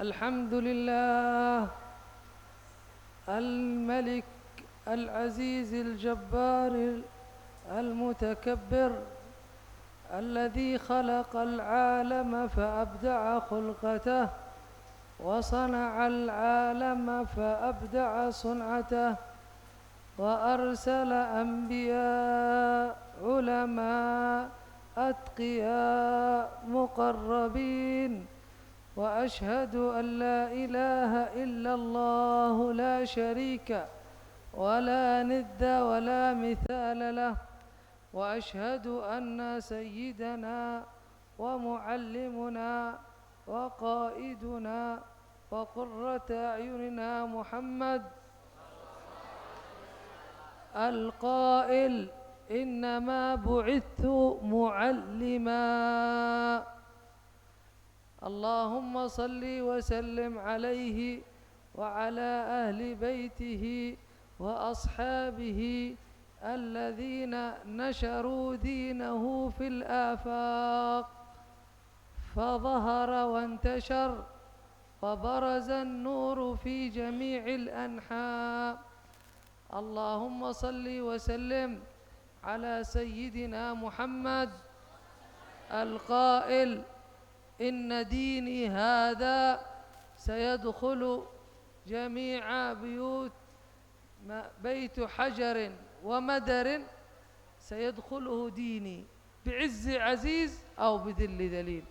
الحمد لله الملك العزيز الجبار المتكبر الذي خلق العالم فأبدع خلقته وصنع العالم فأبدع صنعته وأرسل أنبياء علماء أتقياء مقربين وأشهد أن لا إله إلا الله لا شريك ولا ند ولا مثال له وأشهد أن سيدنا ومعلمنا وقائدنا وقرة أعيننا محمد القائل إنما بعثت معلما اللهم صل وسلم عليه وعلى أهل بيته وأصحابه الذين نشروا دينه في الآفاق فظهر وانتشر وبرز النور في جميع الأنحاء اللهم صل وسلم على سيدنا محمد القائل إن ديني هذا سيدخل جميع بيت حجر ومدر سيدخله ديني بعز عزيز أو بذل ذليل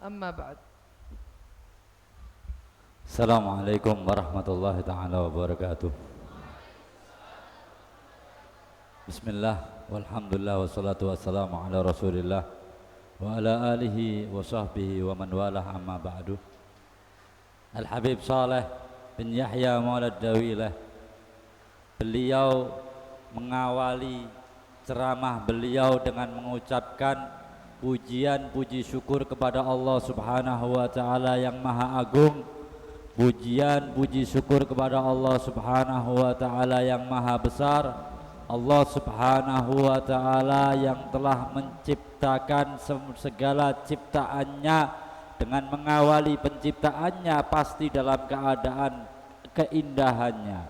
أما بعد السلام عليكم ورحمة الله تعالى وبركاته بسم الله والحمد لله والصلاة والسلام على رسول الله وعلى آله وصحبه ومن والاه أما بعد Al-Habib Saleh bin Yahya Maulad Dawilah, beliau mengawali ceramah beliau dengan mengucapkan pujian puji syukur kepada Allah Subhanahu wa taala yang Maha Agung, pujian puji syukur kepada Allah Subhanahu wa taala yang Maha Besar, Allah Subhanahu wa taala yang telah menciptakan segala ciptaannya. Dengan mengawali penciptaannya pasti dalam keadaan keindahannya.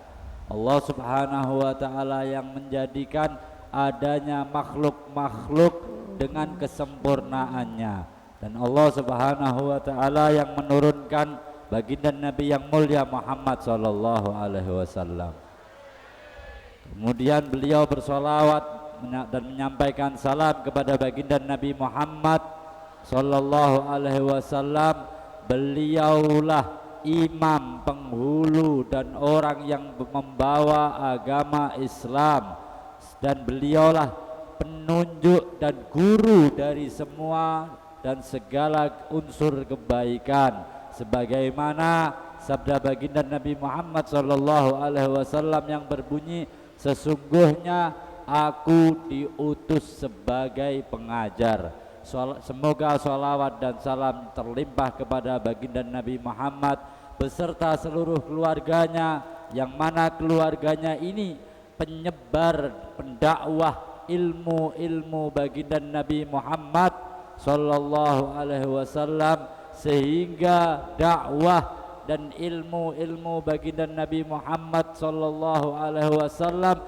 Allah Subhanahu wa taala yang menjadikan adanya makhluk-makhluk dengan kesempurnaannya, dan Allah Subhanahu wa taala yang menurunkan baginda Nabi yang mulia Muhammad sallallahu alaihi wasallam. Kemudian beliau bersolawat dan menyampaikan salam kepada baginda Nabi Muhammad sallallahu alaihi wasallam. Beliaulah imam penghulu dan orang yang membawa agama Islam, dan beliaulah penunjuk dan guru dari semua dan segala unsur kebaikan, sebagaimana sabda baginda Nabi Muhammad sallallahu alaihi wasallam yang berbunyi, sesungguhnya aku diutus sebagai pengajar. Semoga sholawat dan salam terlimpah kepada baginda Nabi Muhammad beserta seluruh keluarganya, yang mana keluarganya ini penyebar, pendakwah ilmu-ilmu baginda Nabi Muhammad sallallahu alaihi wasallam, sehingga dakwah dan ilmu-ilmu baginda Nabi Muhammad sallallahu alaihi wasallam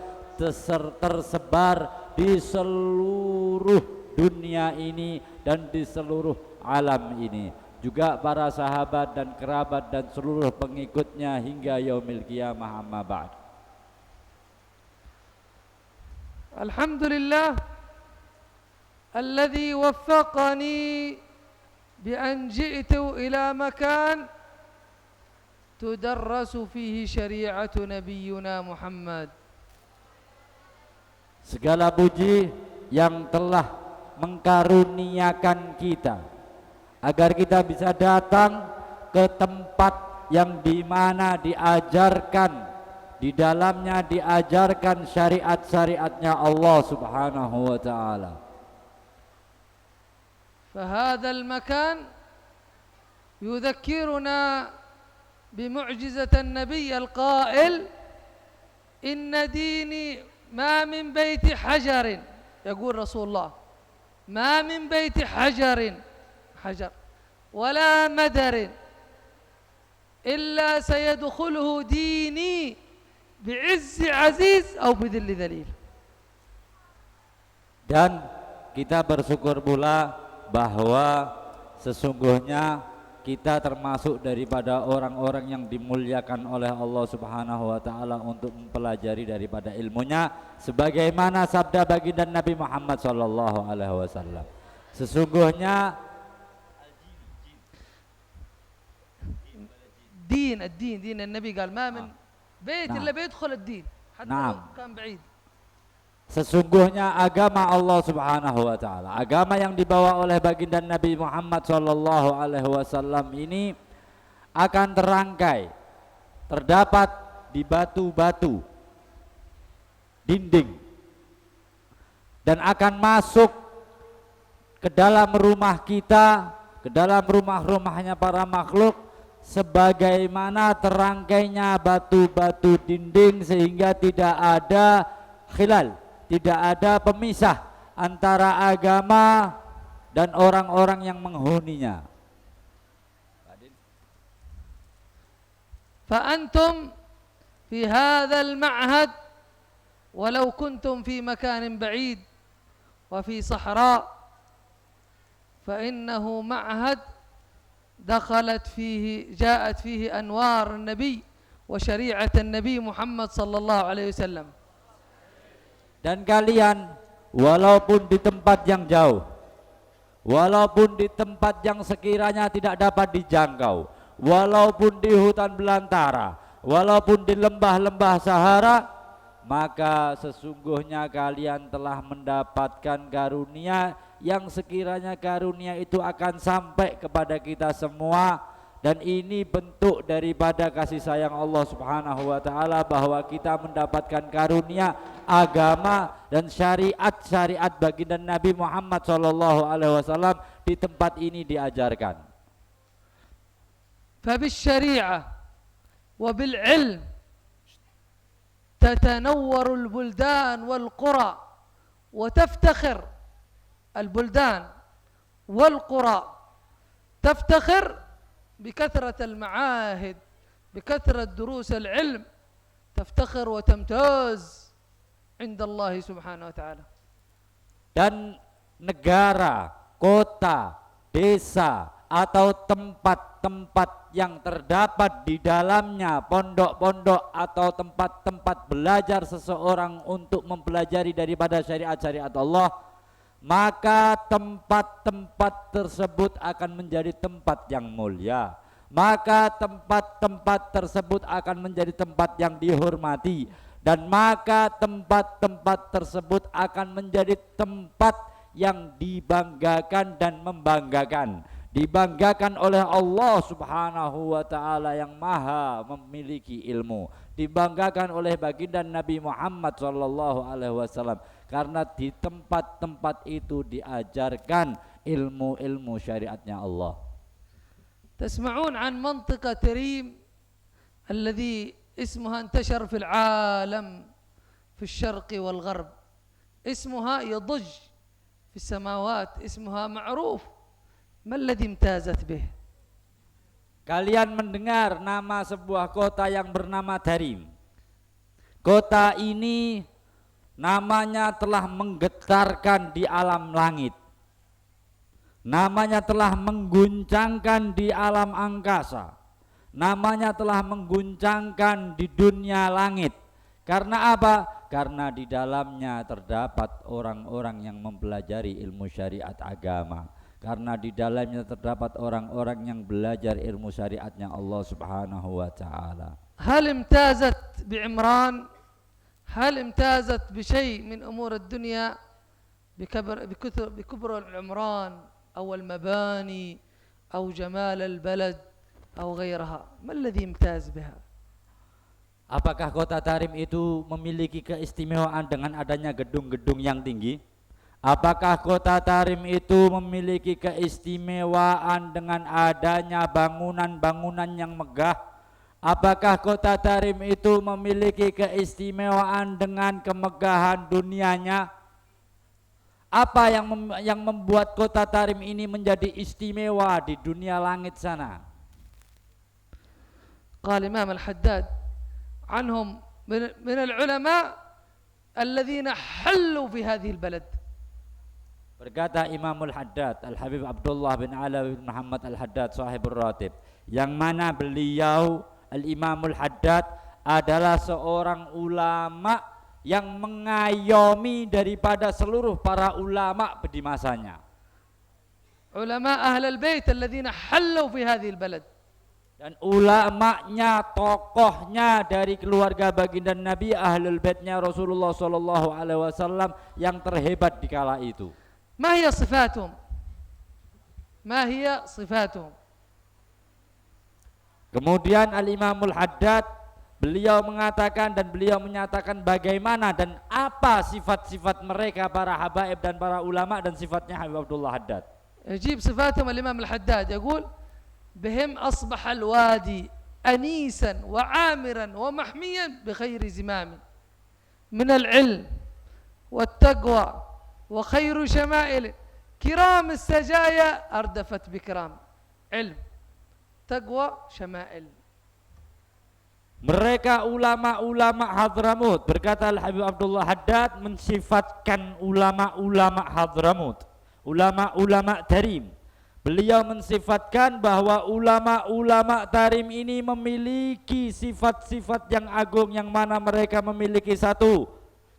tersebar di seluruh dunia ini dan di seluruh alam ini, juga para sahabat dan kerabat dan seluruh pengikutnya hingga yaumil qiyamah. Amma ba'd. Alhamdulillah alladhi waffaqani bi an ji'tu ila makan tudarrasu fihi syari'atu nabiyyuna Muhammad. Segala puji yang telah mengkaruniakan kita agar kita bisa datang ke tempat yang dimana diajarkan, di dalamnya diajarkan syariat-syariatnya Allah Subhanahu wa ta'ala. فهذا المكان يذكرنا بمعجزة النبي القائل إن ديني ما من بيت حجر، يقول رسول الله ما من بيت حجر ولا مدر إلا سيدخله ديني بعز عزيز أو بذل ذليل. Dan kita bersyukur pula bahwa sesungguhnya kita termasuk daripada orang-orang yang dimuliakan oleh Allah Subhanahu wa taala untuk mempelajari daripada ilmunya, sebagaimana sabda baginda Nabi Muhammad sallallahu alaihi wasallam. Sesungguhnya دين النبي قال ما من بيت إلا بيدخل الدين حتى لو كان بعيد. Sesungguhnya agama Allah Subhanahu wa taala, agama yang dibawa oleh baginda Nabi Muhammad sallallahu alaihi wasallam ini akan terangkai, terdapat di batu-batu dinding dan akan masuk ke dalam rumah kita, ke dalam rumah-rumahnya para makhluk sebagaimana terangkainya batu-batu dinding, sehingga tidak ada khilal, tidak ada pemisah antara agama dan orang-orang yang menghuninya. فأنتم في هذا المعهد ولو كنتم في مكان بعيد وفي صحراء فإنه معهد جاءت فيه أنوار النبي وشريعة النبي محمد صلى الله عليه وسلم. Dan kalian walaupun di tempat yang jauh, walaupun di tempat yang sekiranya tidak dapat dijangkau, walaupun di hutan belantara, walaupun di lembah-lembah Sahara, maka sesungguhnya kalian telah mendapatkan karunia yang sekiranya karunia itu akan sampai kepada kita semua. Dan ini bentuk daripada kasih sayang Allah Subhanahu wa taala, bahwa kita mendapatkan karunia agama dan syariat-syariat baginda Nabi Muhammad sallallahu alaihi wasallam di tempat ini diajarkan. فبالشريعة وبالعلم تتنور البلدان والقرى وتفتخر البلدان والقرى، تفتخر بكثرة المعاهد، بكثرة دروس العلم، تفتخر وتمتاز عند الله سبحانه وتعالى. Dan negara, kota, desa atau tempat-tempat yang terdapat di dalamnya pondok-pondok atau tempat-tempat belajar seseorang untuk mempelajari daripada syariat-syariat Allah, maka tempat-tempat tersebut akan menjadi tempat yang mulia, maka tempat-tempat tersebut akan menjadi tempat yang dihormati, dan maka tempat-tempat tersebut akan menjadi tempat yang dibanggakan dan membanggakan, dibanggakan oleh Allah Subhanahu wa taala yang maha memiliki ilmu, dibanggakan oleh baginda Nabi Muhammad sallallahu alaihi wasallam, karena di tempat-tempat itu diajarkan ilmu-ilmu syariatnya Allah. تسمعون عن منطقة ريم الذي اسمها انتشر في العالم في الشرق والغرب، اسمها يضج في السماوات، اسمها معروف، ما الذي امتازت به؟ Kalian mendengar nama sebuah kota yang bernama Tarim. Kota ini namanya telah menggetarkan di alam langit, namanya telah mengguncangkan di alam angkasa, namanya telah mengguncangkan di dunia langit. Karena apa? Karena di dalamnya terdapat orang-orang yang mempelajari ilmu syariat agama, karena di dalamnya terdapat orang-orang yang belajar ilmu syariatnya Allah Subhanahu wa taala. هل امتازت بعمران؟ هل امتازت بشيء من أمور الدنيا بكبر العمران أو المباني أو جمال البلد أو غيرها؟ ما الذي امتاز بها؟ Apakah kota Tarim itu memiliki keistimewaan dengan adanya gedung-gedung yang tinggi? Apakah kota Tarim itu memiliki keistimewaan dengan adanya bangunan-bangunan yang megah? Apakah kota Tarim itu memiliki keistimewaan dengan kemegahan dunianya? Apa yang membuat kota Tarim ini menjadi istimewa di dunia langit sana? قال إمام الحداد عنهم من العلماء الذين حلوا في هذه البلد. Berkata Imamul Haddad Al-Habib Abdullah bin Alawi bin Muhammad Al-Haddad Sahibur Ratib, yang mana beliau Al-Imamul Haddad adalah seorang ulama yang mengayomi daripada seluruh para ulama di masanya. Ulama Ahlul Bait الذين حلوا في هذه البلد. Dan ulamanya, tokohnya dari keluarga baginda Nabi, Ahlul Baitnya Rasulullah sallallahu alaihi wasallam yang terhebat di kala itu. ما هي صفاتهم؟ ما هي صفاتهم؟ Kemudian Al-Imamul Haddad beliau mengatakan dan beliau menyatakan bagaimana dan apa sifat-sifat mereka para habaib dan para ulama dan sifatnya Habib Abdullah Haddad. يجيب صفاتهم الإمام الحداد يقول بهم أصبح الوادي أنيسا وعامرا ومحميا بخير زمام من العلم والتقوى وخير شمائل كرام السجايا أردفت بكرام علم تقوى شمائل. Mereka ulama-ulama Hadramut, berkata Al-Habib Abdullah Haddad mensifatkan ulama-ulama Hadramut, ulama-ulama Tarim. Beliau mensifatkan bahwa ulama-ulama Tarim ini memiliki sifat-sifat yang agung, yang mana mereka memiliki satu,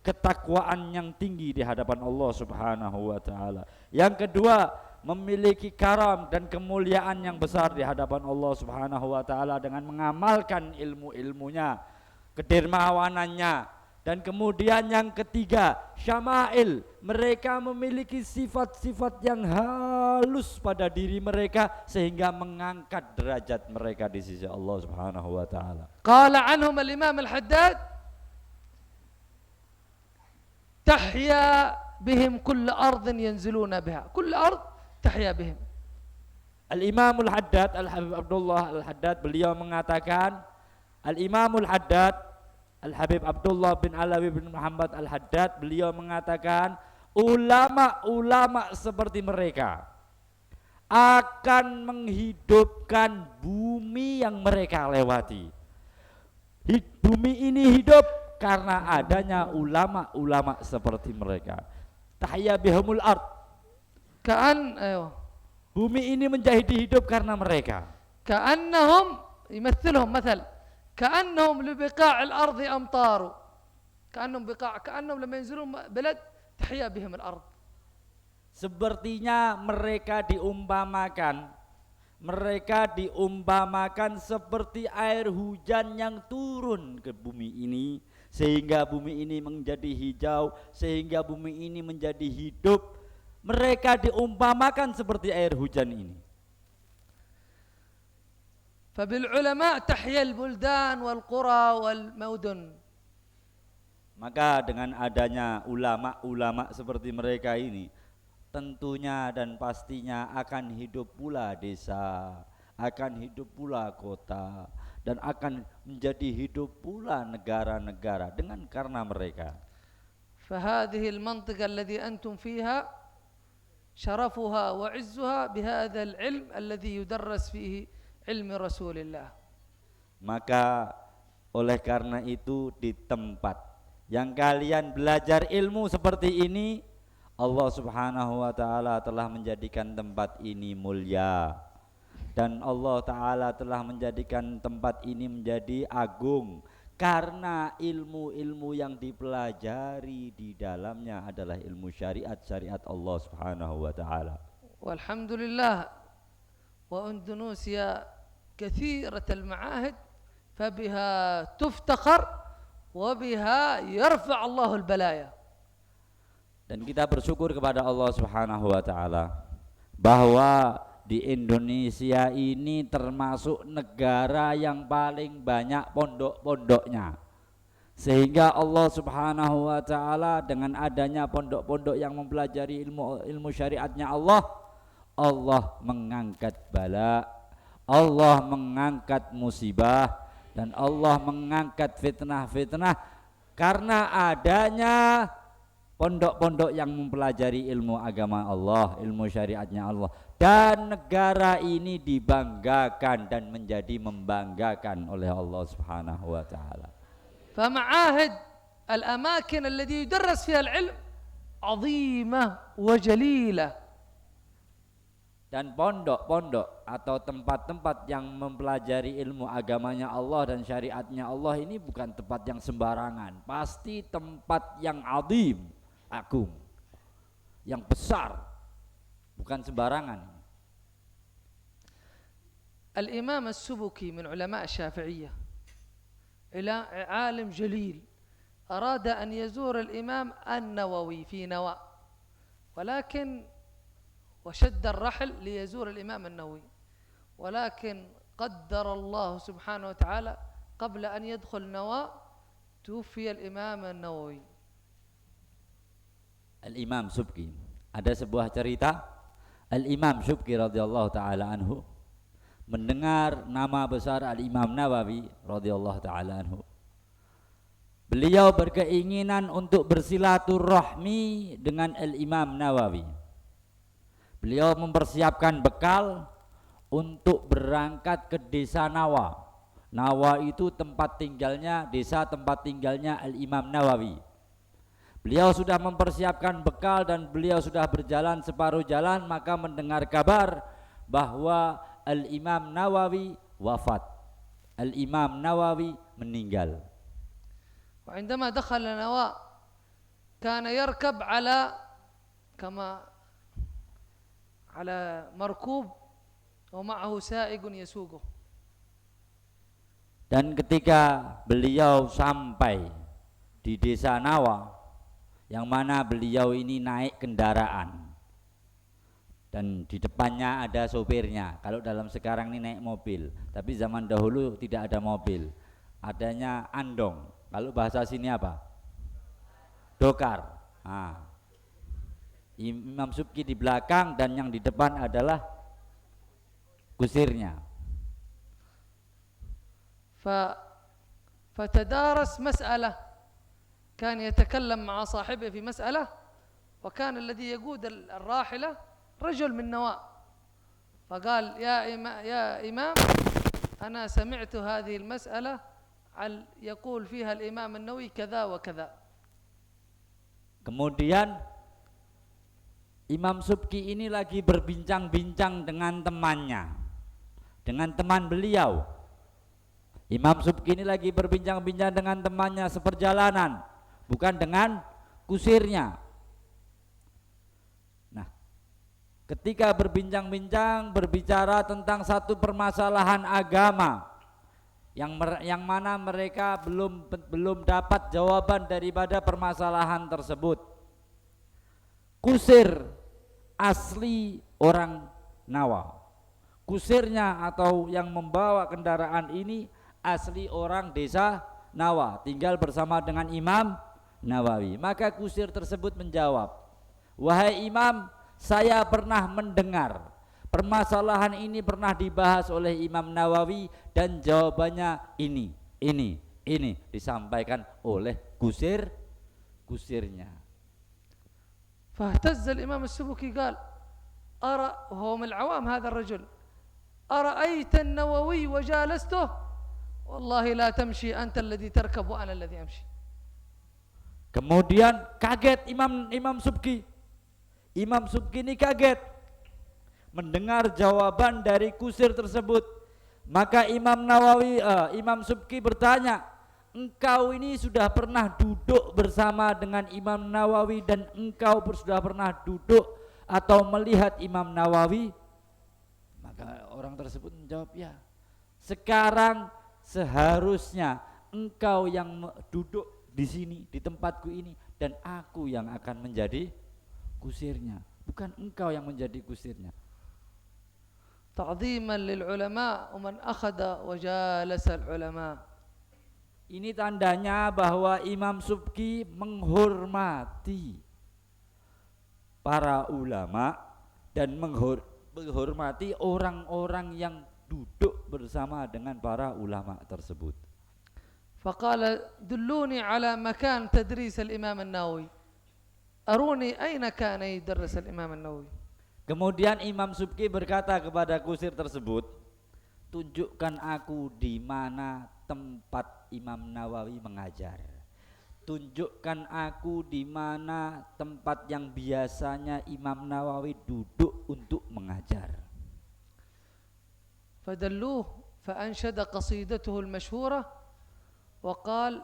ketakwaan yang tinggi di hadapan Allah Subhanahu wa taala. Yang kedua, memiliki karam dan kemuliaan yang besar di hadapan Allah Subhanahu wa taala dengan mengamalkan ilmu-ilmunya, kedermawanannya. Dan kemudian yang ketiga, syama'il, mereka memiliki sifat-sifat yang halus pada diri mereka sehingga mengangkat derajat mereka di sisi Allah Subhanahu wa taala. Qala anhum al-Imam al-Haddad تحيا بهم كل أرض ينزلون بها كل أرض تحيا بهم. Al-Imamul Haddad Al-Habib Abdullah Al-Haddad beliau mengatakan, Al-Imamul Haddad Al-Habib Abdullah bin Alawi bin Muhammad Al-Haddad beliau mengatakan ulama-ulama seperti mereka akan menghidupkan bumi yang mereka lewati. Bumi ini hidup karena adanya ulama-ulama seperti mereka. Tahya bihumul ard. Bumi ini menjadi hidup karena mereka. Ka'annahum يمثلهم مثل كأنهم لبقاع الأرض أمطار كأنهم لما ينزلون بلد تحيا بهم الأرض. Sepertinya mereka diumpamakan seperti air hujan yang turun ke bumi ini sehingga bumi ini menjadi hijau, sehingga bumi ini menjadi hidup. Mereka diumpamakan seperti air hujan ini. فبالعلماء تحيا البلدان والقرى والمدن. Maka dengan adanya ulama-ulama seperti mereka ini, tentunya dan pastinya akan hidup pula desa, akan hidup pula kota, dan akan menjadi hidup pula negara-negara dengan karena mereka. فهذه المنطقة التي أنتم فيها شرفها وعزها بهذا العلم الذي يدرس فيه علم رسول الله. Maka oleh karena itu di tempat yang kalian belajar ilmu seperti ini, Allah Subhanahu wa taala telah menjadikan tempat ini mulia. Dan Allah Ta'ala telah menjadikan tempat ini menjadi agung karena ilmu-ilmu yang dipelajari di dalamnya adalah ilmu syariat Allah Subhanahu wa Ta'ala. Walhamdulillah wa Indonesia kathiratul al-ma'ahid fabiha tuftakhar wa biha yarfa' Allahul balaya. Dan kita bersyukur kepada Allah Subhanahu wa Ta'ala bahwa di Indonesia ini termasuk negara yang paling banyak pondok-pondoknya, sehingga Allah Subhanahu wa Ta'ala dengan adanya pondok-pondok yang mempelajari ilmu syariatnya Allah mengangkat bala, Allah mengangkat musibah, dan Allah mengangkat fitnah-fitnah karena adanya pondok-pondok yang mempelajari ilmu agama Allah, ilmu syariatnya Allah. dan negara ini dibanggakan dan menjadi membanggakan oleh Allah Subhanahu wa taala. فمعاهد الأماكن التي يدرس فيها العلم عظيمة وجليلة. Dan pondok-pondok atau tempat-tempat yang mempelajari ilmu agamanya Allah dan syariatnya Allah ini bukan tempat yang sembarangan, pasti tempat yang azim, agung, yang besar, bukan sembarangan. الإمام السبكي من علماء الشافعية إلى عالم جليل أراد أن يزور الإمام النووي في نواء، ولكن وشد الرحل ليزور الإمام النووي، ولكن قدر الله سبحانه وتعالى قبل أن يدخل نواء توفي الإمام النووي. Al-Imam Subki, ada sebuah cerita Al-Imam Subki radhiyallahu taala anhu mendengar nama besar Al-Imam Nawawi radhiyallahu taala anhu. Beliau berkeinginan untuk bersilaturahmi dengan Al-Imam Nawawi. Beliau mempersiapkan bekal untuk berangkat ke desa Nawa. Nawa itu tempat tinggalnya, desa tempat tinggalnya Al-Imam Nawawi. Beliau sudah mempersiapkan bekal dan beliau sudah berjalan separuh jalan, maka mendengar kabar bahwa Al-Imam Nawawi wafat. Al-Imam Nawawi meninggal. وعندما دخل نواء كان يركب على مركوب ومعه سائق يسوقه. Dan ketika beliau sampai di desa Nawa, yang mana beliau ini naik kendaraan dan di depannya ada sopirnya. Kalau dalam sekarang ini naik mobil, tapi zaman dahulu tidak ada mobil, adanya andong. Kalau bahasa sini apa? Dokar. Nah, Imam Subki di belakang dan yang di depan adalah kusirnya. فتدارس مسألة، كان يتكلم مع صاحبه في مسألة، وكان الذي يقود الراحلة رجل من نواء، فقال يا إمام أنا سمعت هذه المسألة يقول فيها الإمام النووي كذا وكذا. Kemudian Imam Subki ini lagi berbincang-bincang dengan temannya, dengan teman beliau. Imam Subki ini lagi berbincang-bincang dengan temannya seperjalanan, bukan dengan kusirnya. Nah, ketika berbincang-bincang berbicara tentang satu permasalahan agama yang mana mereka belum dapat jawaban daripada permasalahan tersebut. Kusir asli orang Nawa, kusirnya atau yang membawa kendaraan ini asli orang desa Nawa, tinggal bersama dengan Imam Nawawi. Maka kusir tersebut menjawab, wahai Imam, saya pernah mendengar permasalahan ini pernah dibahas oleh Imam Nawawi dan jawabannya ini disampaikan oleh kusirnya. فاهتز الإمام السبكي قال هو من العوام هذا الرجل، أرأيت النووي وجالسته والله لا تمشي أنت الذي تركب وأنا الذي أمشي. Kemudian kaget Imam Subki. Imam Subki ini kaget mendengar jawaban dari kusir tersebut. Maka Imam Subki bertanya, engkau ini sudah pernah duduk bersama dengan Imam Nawawi dan engkau sudah pernah duduk atau melihat Imam Nawawi? Maka orang tersebut menjawab, ya. Sekarang seharusnya engkau yang duduk di sini, di tempatku ini, dan aku yang akan menjadi kusirnya, bukan engkau yang menjadi kusirnya. تعظيما للعلماء ومن أخذ وجالس العلماء. Ini tandanya bahwa Imam Subki menghormati para ulama dan menghormati orang-orang yang duduk bersama dengan para ulama tersebut. فقال دلوني على مكان تدريس الإمام النووي، أروني أين كان يدرس الإمام النووي. Kemudian Imam Subki berkata kepada kusir tersebut, tunjukkan aku di mana tempat Imam Nawawi mengajar. Tunjukkan aku di mana tempat yang biasanya Imam Nawawi duduk untuk mengajar. فدلوه فأنشد قصيدته المشهورة وقال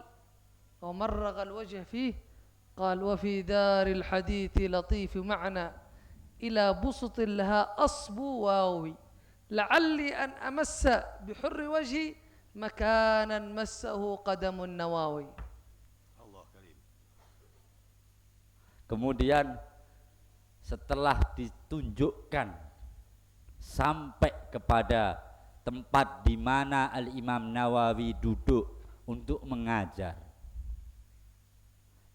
ومرغ الوجه فيه قال وفي دار الحديث لطيف معنى إلى بسط لها أصب واوي لعلي أن أمس بحر وجهي مكانا مسه قدم النواوي. Kemudian setelah ditunjukkan sampai kepada tempat di mana Al-Imam Nawawi duduk untuk mengajar,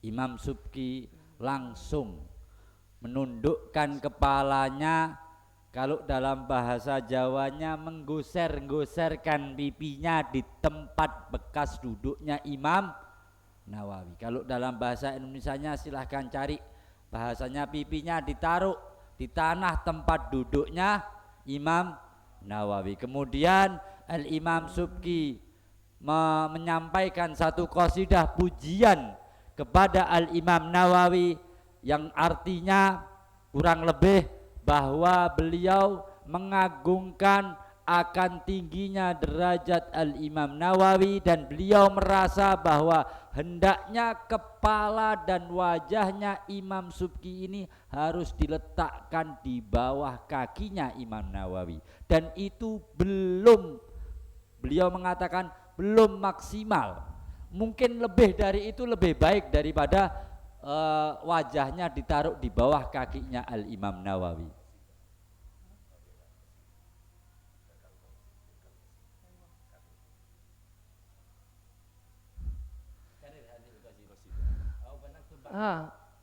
Imam Subki langsung menundukkan kepalanya, kalau dalam bahasa Jawanya menggoser-goserkan pipinya di tempat bekas duduknya Imam Nawawi. Kalau dalam bahasa Indonesianya silahkan cari bahasanya, pipinya ditaruh di tanah tempat duduknya Imam Nawawi. Kemudian Al-Imam Subki menyampaikan satu qasidah pujian kepada Al-Imam Nawawi yang artinya kurang lebih bahwa beliau mengagungkan akan tingginya derajat Al-Imam Nawawi, dan beliau merasa bahwa hendaknya kepala dan wajahnya Imam Subki ini harus diletakkan di bawah kakinya Imam Nawawi, dan itu belum, beliau mengatakan belum maksimal. Mungkin lebih dari itu lebih baik daripada wajahnya ditaruh di bawah kakinya Al-Imam Nawawi.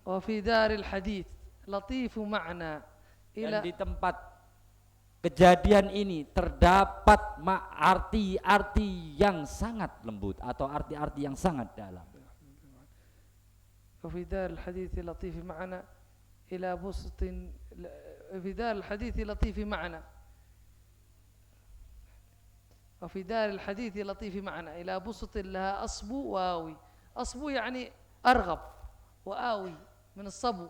وفي دار الحديث لطيف معنى Dan di tempat kejadian ini terdapat arti-arti yang sangat lembut atau arti-arti yang sangat dalam. وفي دار الحديث لطيف معنى إلى بسط في دار الحديث لطيف معنى وفي دار الحديث لطيف معنى إلى بسط لها أصب واوي. أصب يعني أرغب، وآوي من الصبو.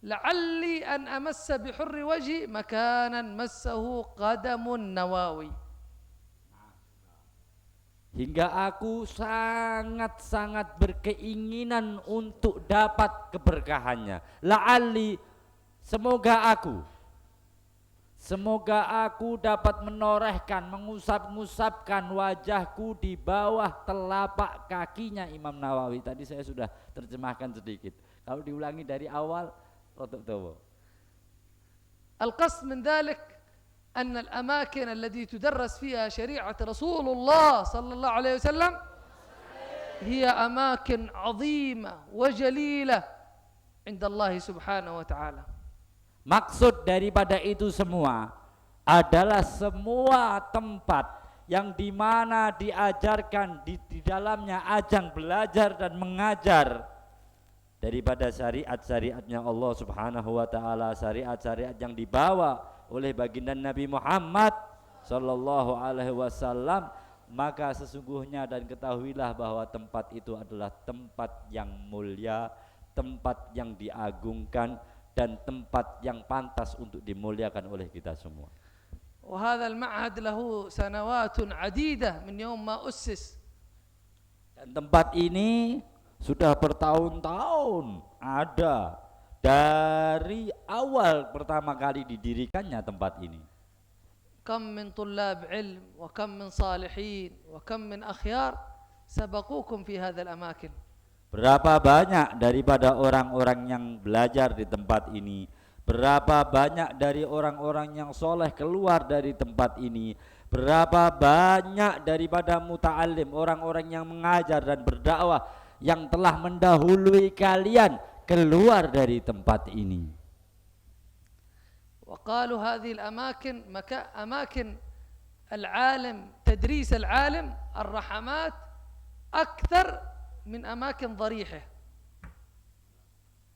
لعلي أن أمس بحر وجهي مكانا مسه قدم النواوي. Hingga aku sangat-sangat berkeinginan untuk dapat keberkahannya. La'alli, semoga aku dapat menorehkan, mengusap-ngusapkan wajahku di bawah telapak kakinya Imam Nawawi. Tadi saya sudah terjemahkan sedikit. Kalau diulangi dari awal, rotok tawa. القصد من ذلك أن الأماكن التي تدرس فيها شريعة رسول الله صلى الله عليه وسلم هي أماكن عظيمة وجليلة عند الله سبحانه وتعالى. Maksud daripada itu semua adalah semua tempat yang dimana diajarkan di dalamnya ajang belajar dan mengajar daripada syariat-syariatnya Allah Subhanahu wa taala, syariat-syariat yang dibawa oleh baginda Nabi Muhammad sallallahu alaihi wasallam, maka sesungguhnya dan ketahuilah bahwa tempat itu adalah tempat yang mulia, tempat yang diagungkan, dan tempat yang pantas untuk dimuliakan oleh kita semua. وهذا المعهد له سنوات عديدة من يوم ما أسس. Dan tempat ini sudah bertahun-tahun ada, dari awal pertama kali didirikannya tempat ini. كم من طلاب علم وكم من صالحين وكم من أخيار سبقوكم في هذا الأماكن. Berapa banyak daripada orang-orang yang belajar di tempat ini, berapa banyak dari orang-orang yang soleh keluar dari tempat ini, berapa banyak daripada muta'alim, orang-orang yang mengajar dan berdakwah yang telah mendahului kalian keluar dari tempat ini. وقالوا هذه الأماكن أماكن العالم، تدريس العالم الرحمات أكثر من أماكن ضريحه.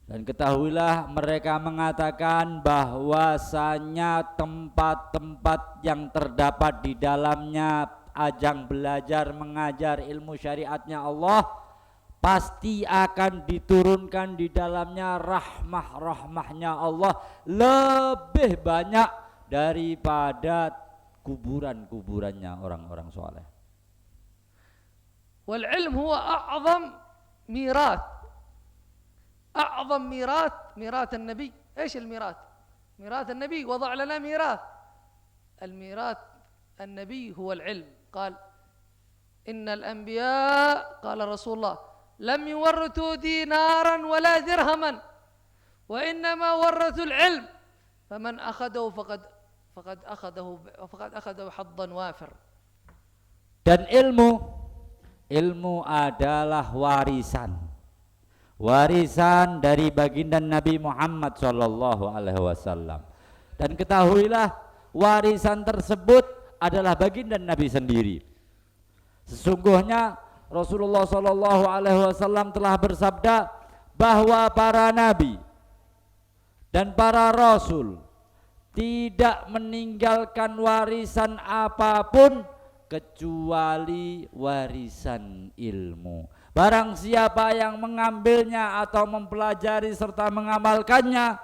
Dan ketahuilah mereka mengatakan bahwasanya tempat-tempat yang terdapat di dalamnya ajang belajar mengajar ilmu syariatnya Allah pasti akan diturunkan di dalamnya rahmah-rahmahnya Allah lebih banyak daripada kuburan-kuburannya orang-orang soleh. Wal ilm huwa a'zam mirat. أعظم ميراث النبي. إيش الميراث؟ ميراث النبي وضع لنا ميراث. الميراث النبي هو العلم. قال إن الأنبياء قال رسول الله لم يورثوا دينارا ولا درهما وإنما ورثوا العلم فمن أخذه فقد أخذه حظا وافر. Dan ilmu adalah warisan dari baginda Nabi Muhammad sallallahu alaihi wasallam. Dan ketahuilah warisan tersebut adalah baginda Nabi sendiri. Sesungguhnya Rasulullah sallallahu alaihi wasallam telah bersabda bahwa para nabi dan para rasul tidak meninggalkan warisan apapun kecuali warisan ilmu. Barang siapa yang mengambilnya atau mempelajari serta mengamalkannya,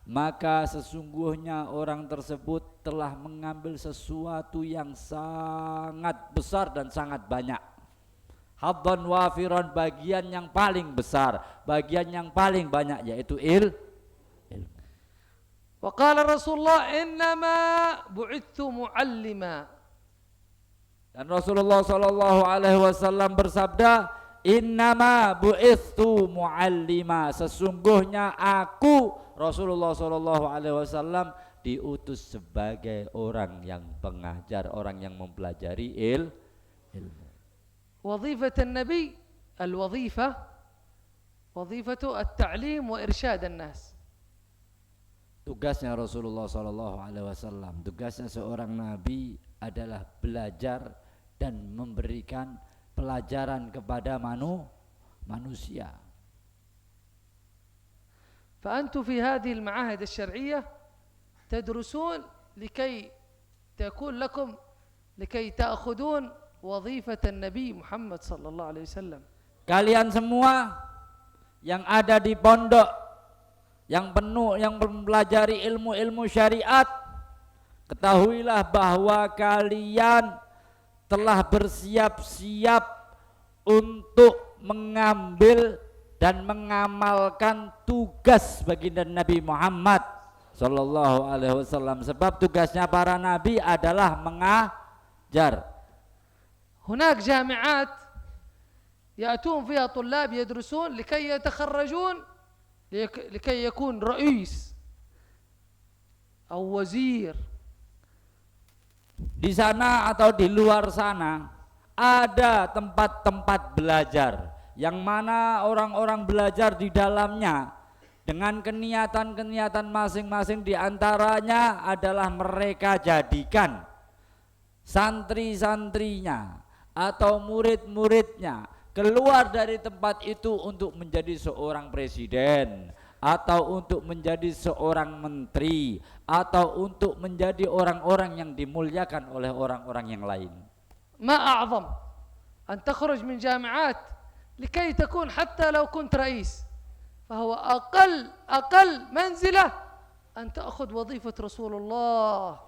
maka sesungguhnya orang tersebut telah mengambil sesuatu yang sangat besar dan sangat banyak. Haddan wafiron, bagian yang paling besar, bagian yang paling banyak, yaitu ilmu. Wa qala Rasulullah innama bu'ithu mu'allima. Dan Rasulullah sallallahu alaihi wasallam bersabda, innama bu'ithu mu'allima, sesungguhnya aku Rasulullah sallallahu alaihi wasallam diutus sebagai orang yang pengajar, orang yang mempelajari ilmu. Wazifat an-nabi al-wazifah wazifatu at-ta'lim wa irsyad an-nas. Tugasnya Rasulullah sallallahu alaihi wasallam, tugasnya seorang nabi adalah belajar dan memberikan pelajaran kepada manusia. فأنتم في هذه المعاهد الشرعية تدرسون لكي تأخذون وظيفة النبي محمد صلى الله عليه وسلم. Kalian semua yang ada di pondok yang mempelajari ilmu-ilmu syariat, ketahuilah bahwa kalian telah bersiap-siap untuk mengambil dan mengamalkan tugas baginda Nabi Muhammad sallallahu alaihi wasallam, sebab tugasnya para nabi adalah mengajar. Hunak jami'at ya'tun fiha tullab yadrusun likay yatakharrajun likay yakun ra'is atau wazir. Di sana atau di luar sana ada tempat-tempat belajar yang mana orang-orang belajar di dalamnya dengan keniatan-keniatan masing-masing, di antaranya adalah mereka jadikan santri-santrinya atau murid-muridnya keluar dari tempat itu untuk menjadi seorang presiden, atau untuk menjadi seorang menteri, atau untuk menjadi orang-orang yang dimuliakan oleh orang-orang yang lain. Ma a'zam an takhruj min jami'at likay takun hatta law kunt rais fahuwa aqal manzilah an ta'khudh wadhifat Rasulullah.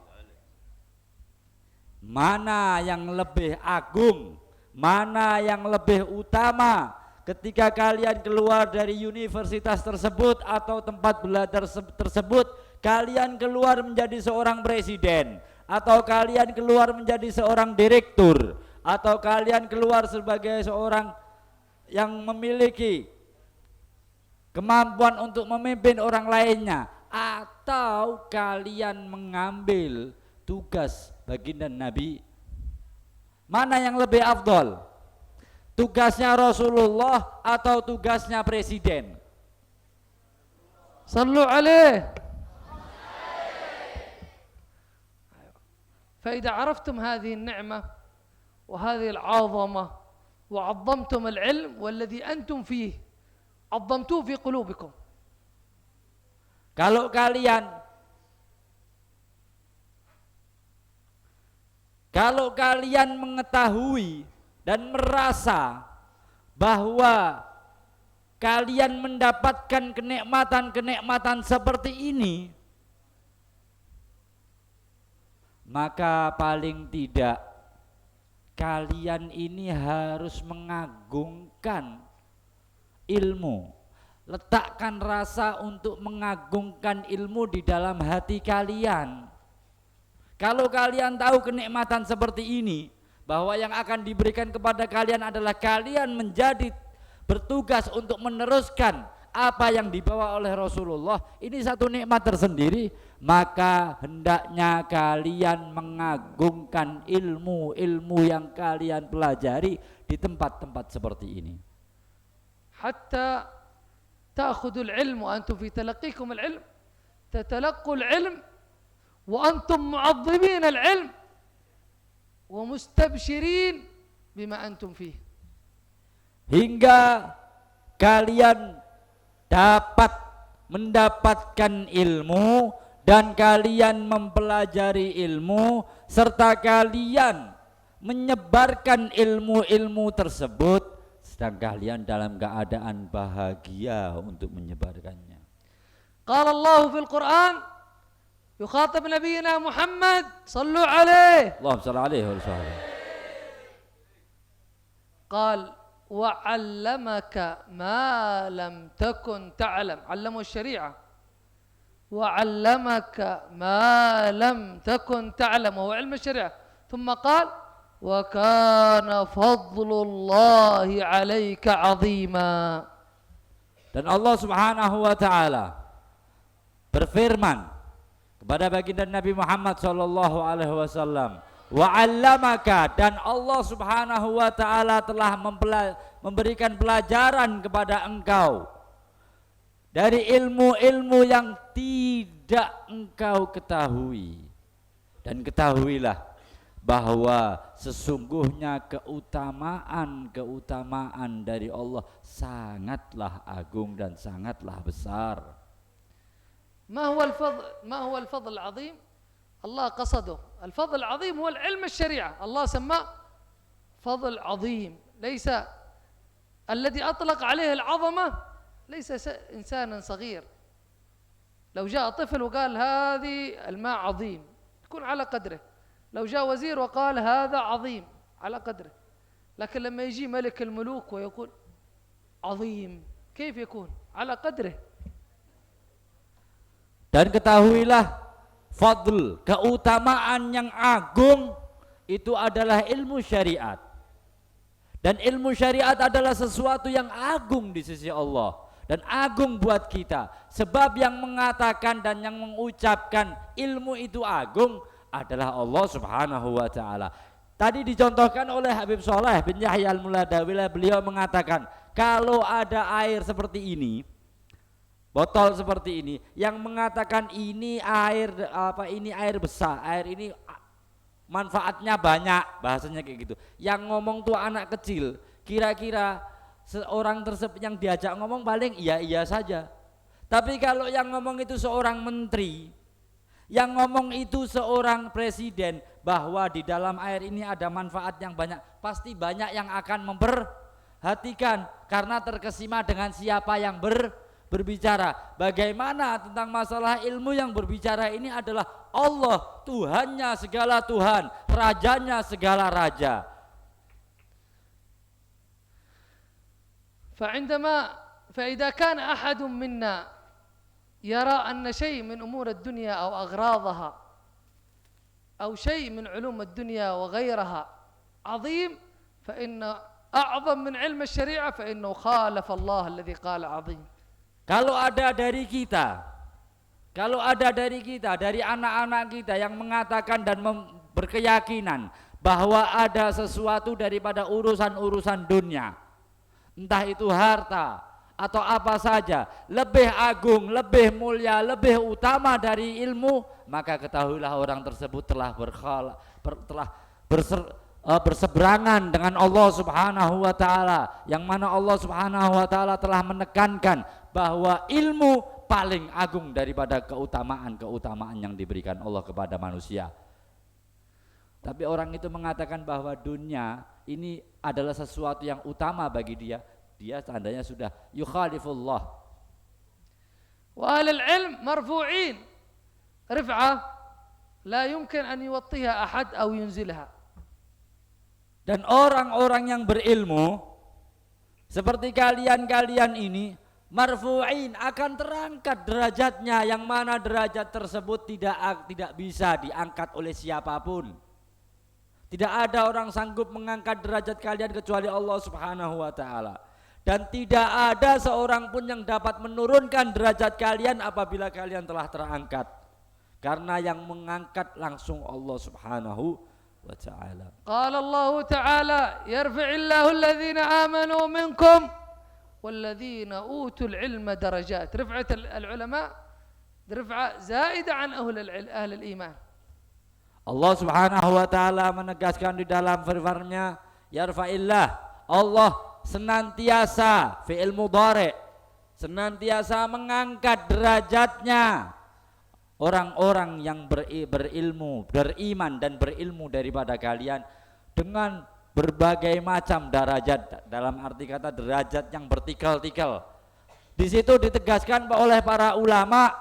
Mana yang lebih agung, mana yang lebih utama ketika kalian keluar dari universitas tersebut atau tempat belajar tersebut, kalian keluar menjadi seorang presiden, atau kalian keluar menjadi seorang direktur, atau kalian keluar sebagai seorang yang memiliki kemampuan untuk memimpin orang lainnya, atau kalian mengambil tugas baginda Nabi, mana yang lebih afdol? Tugasnya Rasulullah atau tugasnya presiden? Sallu alaih. فإذا عرفتم هذه النعمة وهذه العظمة وعظمتم العلم والذي أنتم فيه عظمتوه في قلوبكم Kalau kalian mengetahui dan merasa bahwa kalian mendapatkan kenikmatan-kenikmatan seperti ini, maka paling tidak kalian ini harus mengagungkan ilmu. Letakkan rasa untuk mengagungkan ilmu di dalam hati kalian. Kalau kalian tahu kenikmatan seperti ini, bahwa yang akan diberikan kepada kalian adalah kalian menjadi bertugas untuk meneruskan apa yang dibawa oleh Rasulullah, ini satu nikmat tersendiri, maka hendaknya kalian mengagungkan ilmu-ilmu yang kalian pelajari di tempat-tempat seperti ini. Hatta ta'khudul ilm wa antum fi talaqqikum al-ilm, tatalaqqul ilm wa antum mu'azzimin al-ilm wa mustabshirin bima antum fihi. Hingga kalian dapat mendapatkan ilmu dan kalian mempelajari ilmu serta kalian menyebarkan ilmu-ilmu tersebut sedang kalian dalam keadaan bahagia untuk menyebarkannya. Qala Allah fil Quran yukhatab nabiyina Muhammad sallu alaihi Allahumma shalli alaihi wa sallam. قال وعلمك ما لم تكن تعلم، علمه الشريعة، وعلمك ما لم تكن تعلم وهو علم الشريعة، ثم قال وكان فضل الله عليك عظيما. Dan Allah Subhanahu wa taala berfirman kepada baginda Nabi Muhammad sallallahu alaihi wasallam, wa 'allamaka, dan Allah Subhanahu wa taala telah memberikan pelajaran kepada engkau dari ilmu-ilmu yang tidak engkau ketahui. Dan ketahuilah bahwa sesungguhnya keutamaan dari Allah sangatlah agung dan sangatlah besar. ما هو الفضل العظيم؟ الله قصده الفضل العظيم هو العلم الشريعة، الله سماه فضل عظيم، ليس الذي أطلق عليه العظمة ليس إنسانا صغير. لو جاء طفل وقال هذه الماء عظيم يكون على قدره، لو جاء وزير وقال هذا عظيم على قدره، لكن لما يجي ملك الملوك ويقول عظيم كيف يكون؟ على قدره. Dan ketahuilah fadl, keutamaan yang agung itu adalah ilmu syariat. Dan ilmu syariat adalah sesuatu yang agung di sisi Allah dan agung buat kita. Sebab yang mengatakan dan yang mengucapkan ilmu itu agung adalah Allah Subhanahu wa taala. Tadi dicontohkan oleh Habib Shaleh bin Yahya Al-Muladawi, beliau mengatakan kalau ada air seperti ini, botol seperti ini, yang mengatakan ini air ini air besar, air ini manfaatnya banyak, bahasanya kayak gitu. Yang ngomong tuh anak kecil, kira-kira seorang tersebut yang diajak ngomong paling iya saja. Tapi kalau yang ngomong itu seorang menteri, yang ngomong itu seorang presiden, bahwa di dalam air ini ada manfaat yang banyak, pasti banyak yang akan memperhatikan karena terkesima dengan siapa yang berbicara. Bagaimana tentang masalah ilmu yang berbicara ini adalah Allah, Tuhannya segala Tuhan, Rajanya segala Raja. فإذا كان أحد منا يرى أن شيء من أمور الدنيا أو أغراضها أو شيء من علوم الدنيا وغيرها عظيم، فإن أعظم من علم الشريعة فإنه خالف الله الذي قال عظيم. Kalau ada dari kita, dari anak-anak kita yang mengatakan dan berkeyakinan bahwa ada sesuatu daripada urusan-urusan dunia, entah itu harta atau apa saja, lebih agung, lebih mulia, lebih utama dari ilmu, maka ketahuilah orang tersebut telah berseberangan dengan Allah Subhanahu wa taala, yang mana Allah Subhanahu wa taala telah menekankan bahwa ilmu paling agung daripada keutamaan yang diberikan Allah kepada manusia. Tapi orang itu mengatakan bahwa dunia ini adalah sesuatu yang utama bagi dia. Dia tandanya sudah yukhalifullah. Wa ahlul ilm marfu'in rif'ah la yumkin an yuwattiha ahad aw yunzilha. Dan orang-orang yang berilmu seperti kalian ini marfu'in akan terangkat derajatnya, yang mana derajat tersebut tidak bisa diangkat oleh siapapun. Tidak ada orang sanggup mengangkat derajat kalian kecuali Allah Subhanahu wa taala. Dan tidak ada seorang pun yang dapat menurunkan derajat kalian apabila kalian telah terangkat. Karena yang mengangkat langsung Allah Subhanahu wa ta'ala. Qala Allah ta'ala yarfa'illahu alladhina amanu minkum walladhina utul ilma darajat. Rif'at al-ulama rif'ah zaida an ahli al-iman. Allah Subhanahu wa ta'ala menegaskan di dalam firman-Nya, yarfa'illah, Allah senantiasa fi'il mudhari', senantiasa mengangkat derajatnya orang-orang yang berilmu, beriman dan berilmu daripada kalian dengan berbagai macam derajat, dalam arti kata derajat yang bertikal-tikal. Di situ ditegaskan oleh para ulama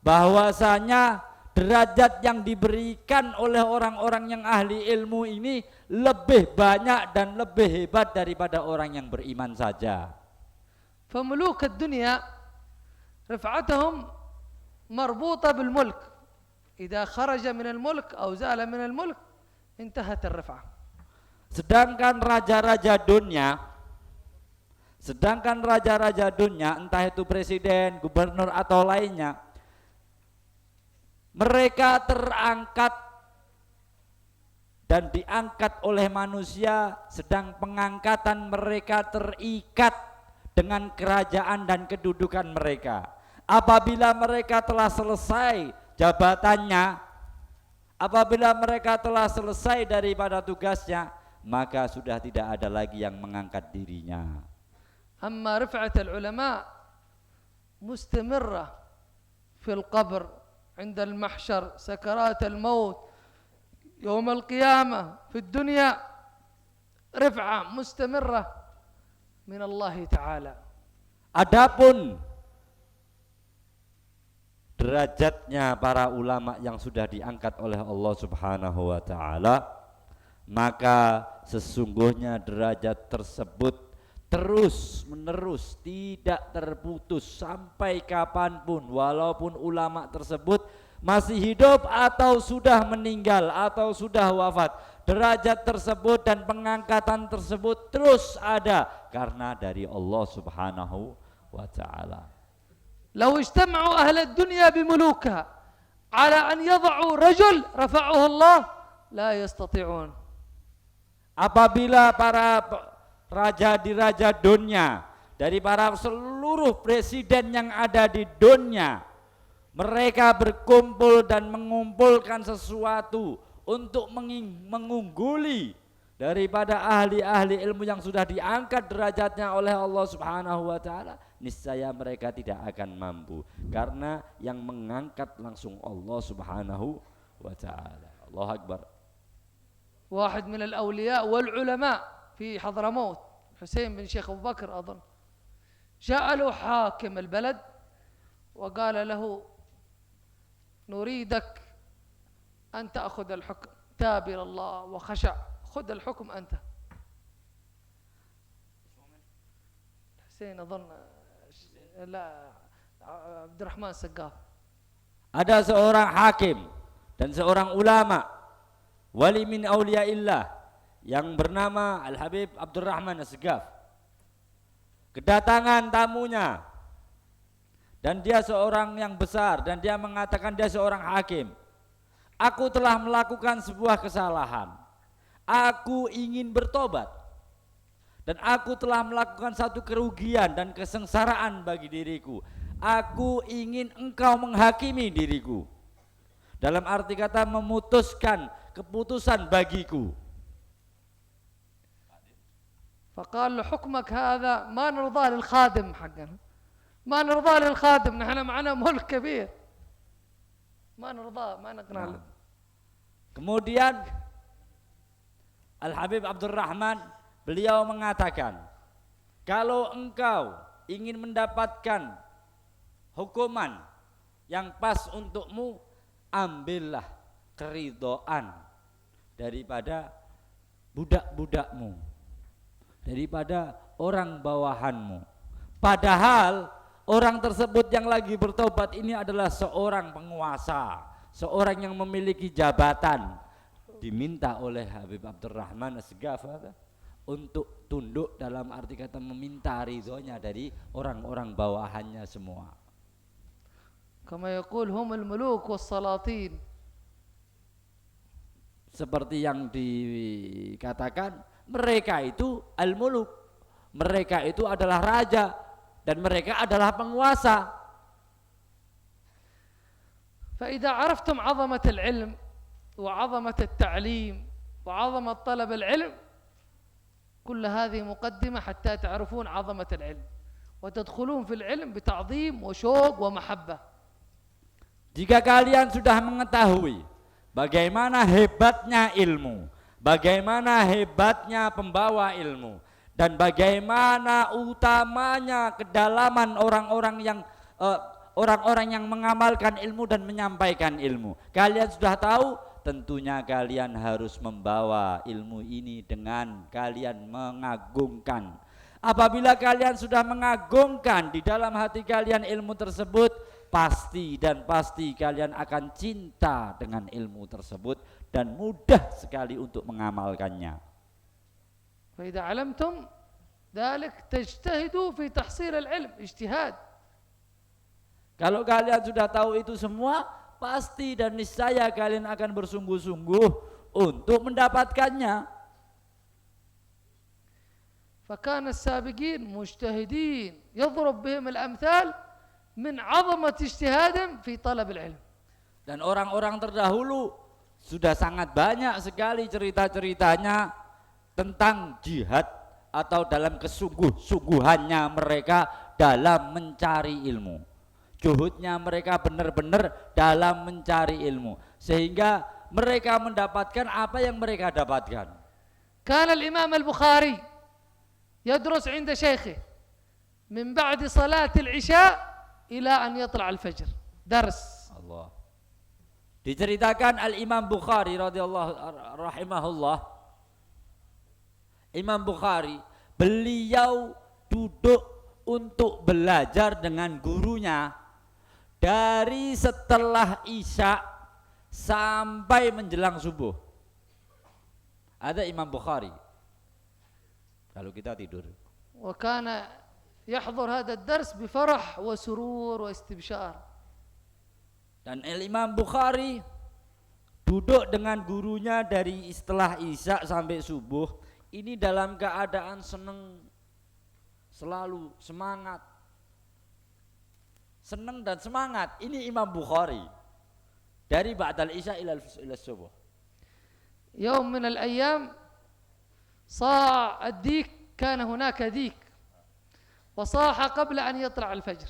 bahwasanya derajat yang diberikan oleh orang-orang yang ahli ilmu ini lebih banyak dan lebih hebat daripada orang yang beriman saja. Famuluk ad-dunya rif'atuhum مربوطة بالملك إذا خرج من الملك أو زال من الملك انتهت الرفعة. Sedangkan raja-raja dunia entah itu presiden, gubernur atau lainnya, mereka terangkat dan diangkat oleh manusia, sedang pengangkatan mereka terikat dengan kerajaan dan kedudukan mereka. Apabila mereka telah selesai jabatannya, apabila mereka telah selesai daripada tugasnya, maka sudah tidak ada lagi yang mengangkat dirinya. Amma rif'at al-ulama mustamirrah fil qabr, 'inda al-mahsyar, sakarat al-maut, yawm al-qiyamah, fi dunya, rif'ah mustamirrah min Allah Ta'ala. Adapun derajatnya para ulama yang sudah diangkat oleh Allah Subhanahu wa ta'ala, maka sesungguhnya derajat tersebut terus menerus tidak terputus sampai kapanpun, walaupun ulama tersebut masih hidup atau sudah meninggal atau sudah wafat. Derajat tersebut dan pengangkatan tersebut terus ada karena dari Allah Subhanahu wa ta'ala. لو اجتمعوا أهل الدنيا بملوكها على أن يضعوا رجل رفعه الله لا يستطيعون. Apabila para raja di raja dunia, dari para seluruh presiden yang ada di dunia, mereka berkumpul dan mengumpulkan sesuatu untuk mengungguli daripada ahli-ahli ilmu yang sudah diangkat derajatnya oleh Allah Subhanahu wa ta'ala, niscaya mereka tidak akan mampu, karena yang mengangkat langsung Allah Subhanahu wa ta'ala. Allahu Akbar. واحد من الأولياء والعلماء في حضرموت حسين بن شيخ أبو بكر أظن، جاء له حاكم البلد وقال له نريدك أن تأخذ الحكم، تاب إلى الله وخشع، خذ الحكم أنت. حسين أظن لا عبد الرحمن سقاف. Ada seorang hakim dan seorang ulama, wali min auliyaillah, yang bernama Al-Habib Abdurrahman As-Segaf. Kedatangan tamunya, dan dia seorang yang besar, dan dia mengatakan dia seorang hakim. Aku telah melakukan sebuah kesalahan, aku ingin bertobat, dan aku telah melakukan satu kerugian dan kesengsaraan bagi diriku. Aku ingin engkau menghakimi diriku, dalam arti kata memutuskan keputusan bagiku. فقال له حكمك هذا ما نرضاه للخادم حقنا، ما نرضى للخادم، نحن معنا ملك كبير ما نرضى، ما نقنع له. Kemudian Al-Habib Abdurrahman beliau mengatakan, kalau engkau ingin mendapatkan hukuman yang pas untukmu, ambillah keridhaan daripada budak-budakmu, daripada orang bawahanmu. Padahal orang tersebut yang lagi bertobat ini adalah seorang penguasa, seorang yang memiliki jabatan. Diminta oleh Habib Abdurrahman As-Saghaf untuk tunduk, dalam arti kata meminta ridhonya dari orang-orang bawahannya semua. Kama yaqul humul muluk was salatin, seperti yang dikatakan, mereka itu al-muluk, mereka itu adalah raja dan mereka adalah penguasa. فإذا عرفتم عظمة العلم وعظمة التعليم وعظمة طلب العلم، كل هذه مقدمة حتى تعرفون عظمة العلم وتدخلون في العلم بتعظيم وشوق ومحبة. Jika kalian sudah mengetahui bagaimana hebatnya ilmu, bagaimana hebatnya pembawa ilmu, dan bagaimana utamanya kedalaman orang-orang yang mengamalkan ilmu dan menyampaikan ilmu, kalian sudah tahu, tentunya kalian harus membawa ilmu ini dengan kalian mengagungkan. Apabila kalian sudah mengagungkan di dalam hati kalian ilmu tersebut, pasti dan pasti kalian akan cinta dengan ilmu tersebut dan mudah sekali untuk mengamalkannya. فإذا علمتم ذلك تجتهدوا في تحصيل العلم اجتهاد. Kalau kalian sudah tahu itu semua, pasti dan niscaya kalian akan bersungguh-sungguh untuk mendapatkannya. فكان السابقين مجتهدين يضرب بهم الأمثال من عظمة اجتهادهم في طلب العلم. Dan orang-orang terdahulu sudah sangat banyak sekali cerita-ceritanya tentang jihad atau dalam kesungguh-sungguhannya mereka dalam mencari ilmu. Juhudnya mereka benar-benar dalam mencari ilmu, sehingga mereka mendapatkan apa yang mereka dapatkan. كان الإمام البخاري يدرس عند شيخه من بعد صلاة العشاء إلى أن يطلع الفجر درس. Allah. Diceritakan Al-Imam Bukhari radhiyallahu rahimahullah, Imam Bukhari beliau duduk untuk belajar dengan gurunya dari setelah Isya sampai menjelang subuh. Ada Imam Bukhari. Kalau kita tidur. وكان يحضر هذا الدرس بفرح وسرور واستبشار. Dan Imam Bukhari duduk dengan gurunya dari setelah Isya sampai subuh ini dalam keadaan senang, selalu semangat, senang dan semangat. Ini Imam Bukhari dari ba'dal Isya ila subuh. يوم من الأيام صاع الديك، كان هناك ديك وصاح قبل أن يطلع الفجر.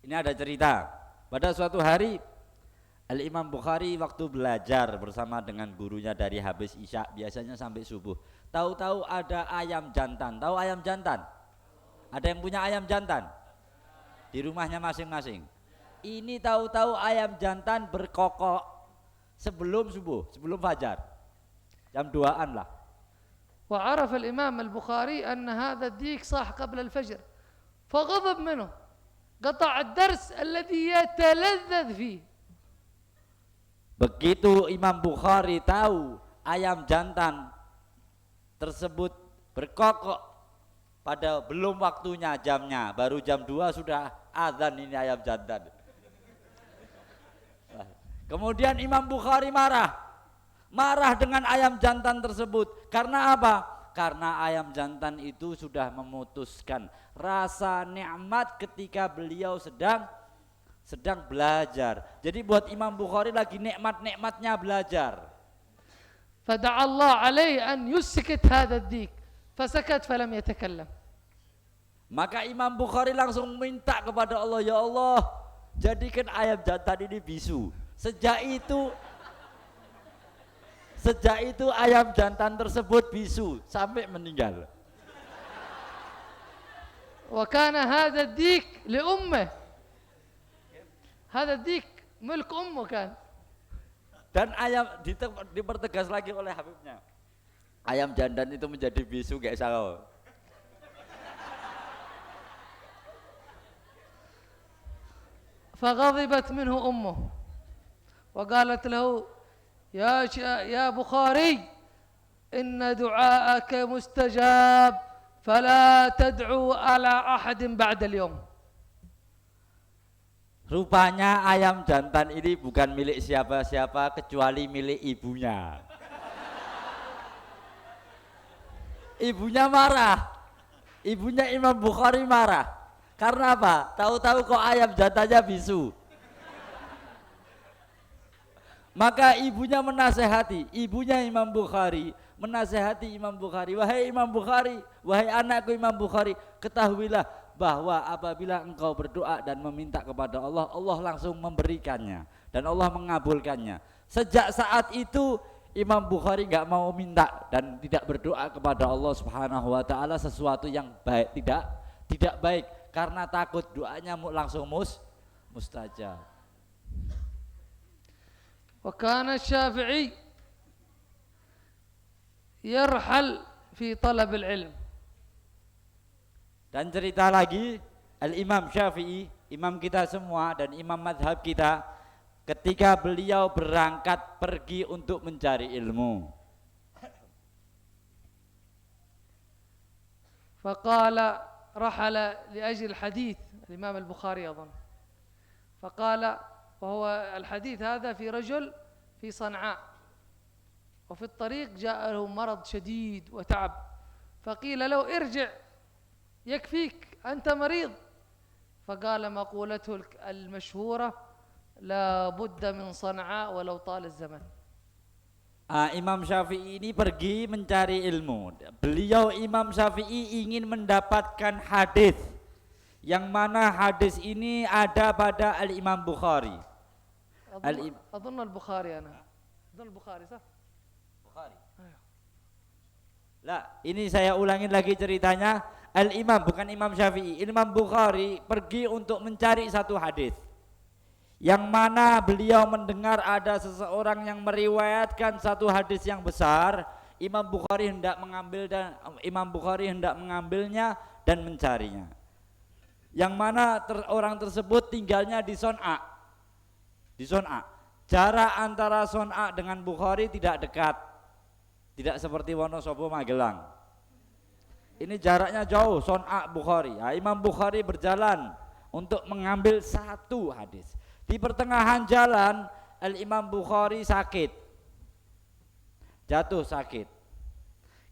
Ini ada cerita. Pada suatu hari Al-Imam Bukhari waktu belajar bersama dengan gurunya dari habis Isya, biasanya sampai subuh. Tahu-tahu ada ayam jantan. Tahu ayam jantan? Ada yang punya ayam jantan? Di rumahnya masing-masing. Ini tahu-tahu ayam jantan berkokok sebelum subuh, sebelum fajar. Jam 2-an lah. وعرف الإمام البخاري أن هذا الديك صاح قبل الفجر فغضب منه، قطع الدرس الذي يتلذذ فيه. Begitu Imam Bukhari tahu ayam jantan tersebut berkokok pada belum waktunya jamnya, baru jam 2 sudah azan ini ayam jantan. Kemudian Imam Bukhari marah dengan ayam jantan tersebut. Karena apa? Karena ayam jantan itu sudah memutuskan rasa nikmat ketika beliau sedang belajar. Jadi buat Imam Bukhari lagi nikmat-nikmatnya belajar. فدعا الله عليه أن يسكت هذا الديك فسكت فلم يتكلم. Maka Imam Bukhari langsung minta kepada Allah, ya Allah, jadikan ayam jantan ini bisu. Sejak itu ayam jantan tersebut bisu sampai meninggal. وكان هذا الديك لأمه هذا الديك ملك أمه كان. Dan ayam dipertegas lagi oleh Habibnya. Ayam jantan itu menjadi bisu gak salah. فغضبت منه أمه وقالت له يا بخاري إن دعاءك مستجاب فلا تدعو على أحد بعد اليوم. Rupanya ayam jantan ini bukan milik siapa-siapa kecuali milik ibunya. Ibunya marah. Ibunya Imam Bukhari marah. Karena apa? Tahu-tahu kok ayam jantannya bisu. Maka ibunya menasehati, ibunya Imam Bukhari menasehati Imam Bukhari, wahai Imam Bukhari, wahai anakku Imam Bukhari, ketahuilah bahwa apabila engkau berdoa dan meminta kepada Allah, Allah langsung memberikannya dan Allah mengabulkannya. Sejak saat itu Imam Bukhari nggak mau minta dan tidak berdoa kepada Allah Subhanahu wa taala sesuatu yang baik, tidak baik, karena takut doanya langsung mustajab. وكان الشافعي يرحل في طلب العلم. Dan cerita lagi, Al-Imam Syafi'i, imam kita semua dan imam madhab kita, ketika beliau berangkat pergi untuk mencari ilmu. فقال رحل لأجل الحديث الإمام البخاري أظن. فقال وهو الحديث هذا في رجل في صنعاء وفي الطريق جاء له مرض شديد وتعب فقيل له ارجع يكفيك أنت مريض. فقال مقولته المشهورة لا بد من صنعاء ولو طال الزمن. Imam Syafi'i ini pergi mencari ilmu. Beliau Imam Syafi'i ingin mendapatkan hadis, yang mana hadis ini ada pada Al-Imam Bukhari. أظن البخاري أنا أظن البخاري صح؟ Bukhari. Lah, ini saya ulangin lagi ceritanya. Al-Imam, bukan Imam Syafi'i, Imam Bukhari pergi untuk mencari satu hadis, yang mana beliau mendengar ada seseorang yang meriwayatkan satu hadis yang besar. Imam Bukhari hendak mengambilnya dan mencarinya. Yang mana orang tersebut tinggalnya di Son'a. Di Son'a. Jarak antara Son'a dengan Bukhari tidak dekat. Tidak seperti Wonosobo Magelang. Ini jaraknya jauh, Son'a Bukhari. Imam Bukhari berjalan untuk mengambil satu hadis. Di pertengahan jalan Al-Imam Bukhari sakit, jatuh sakit.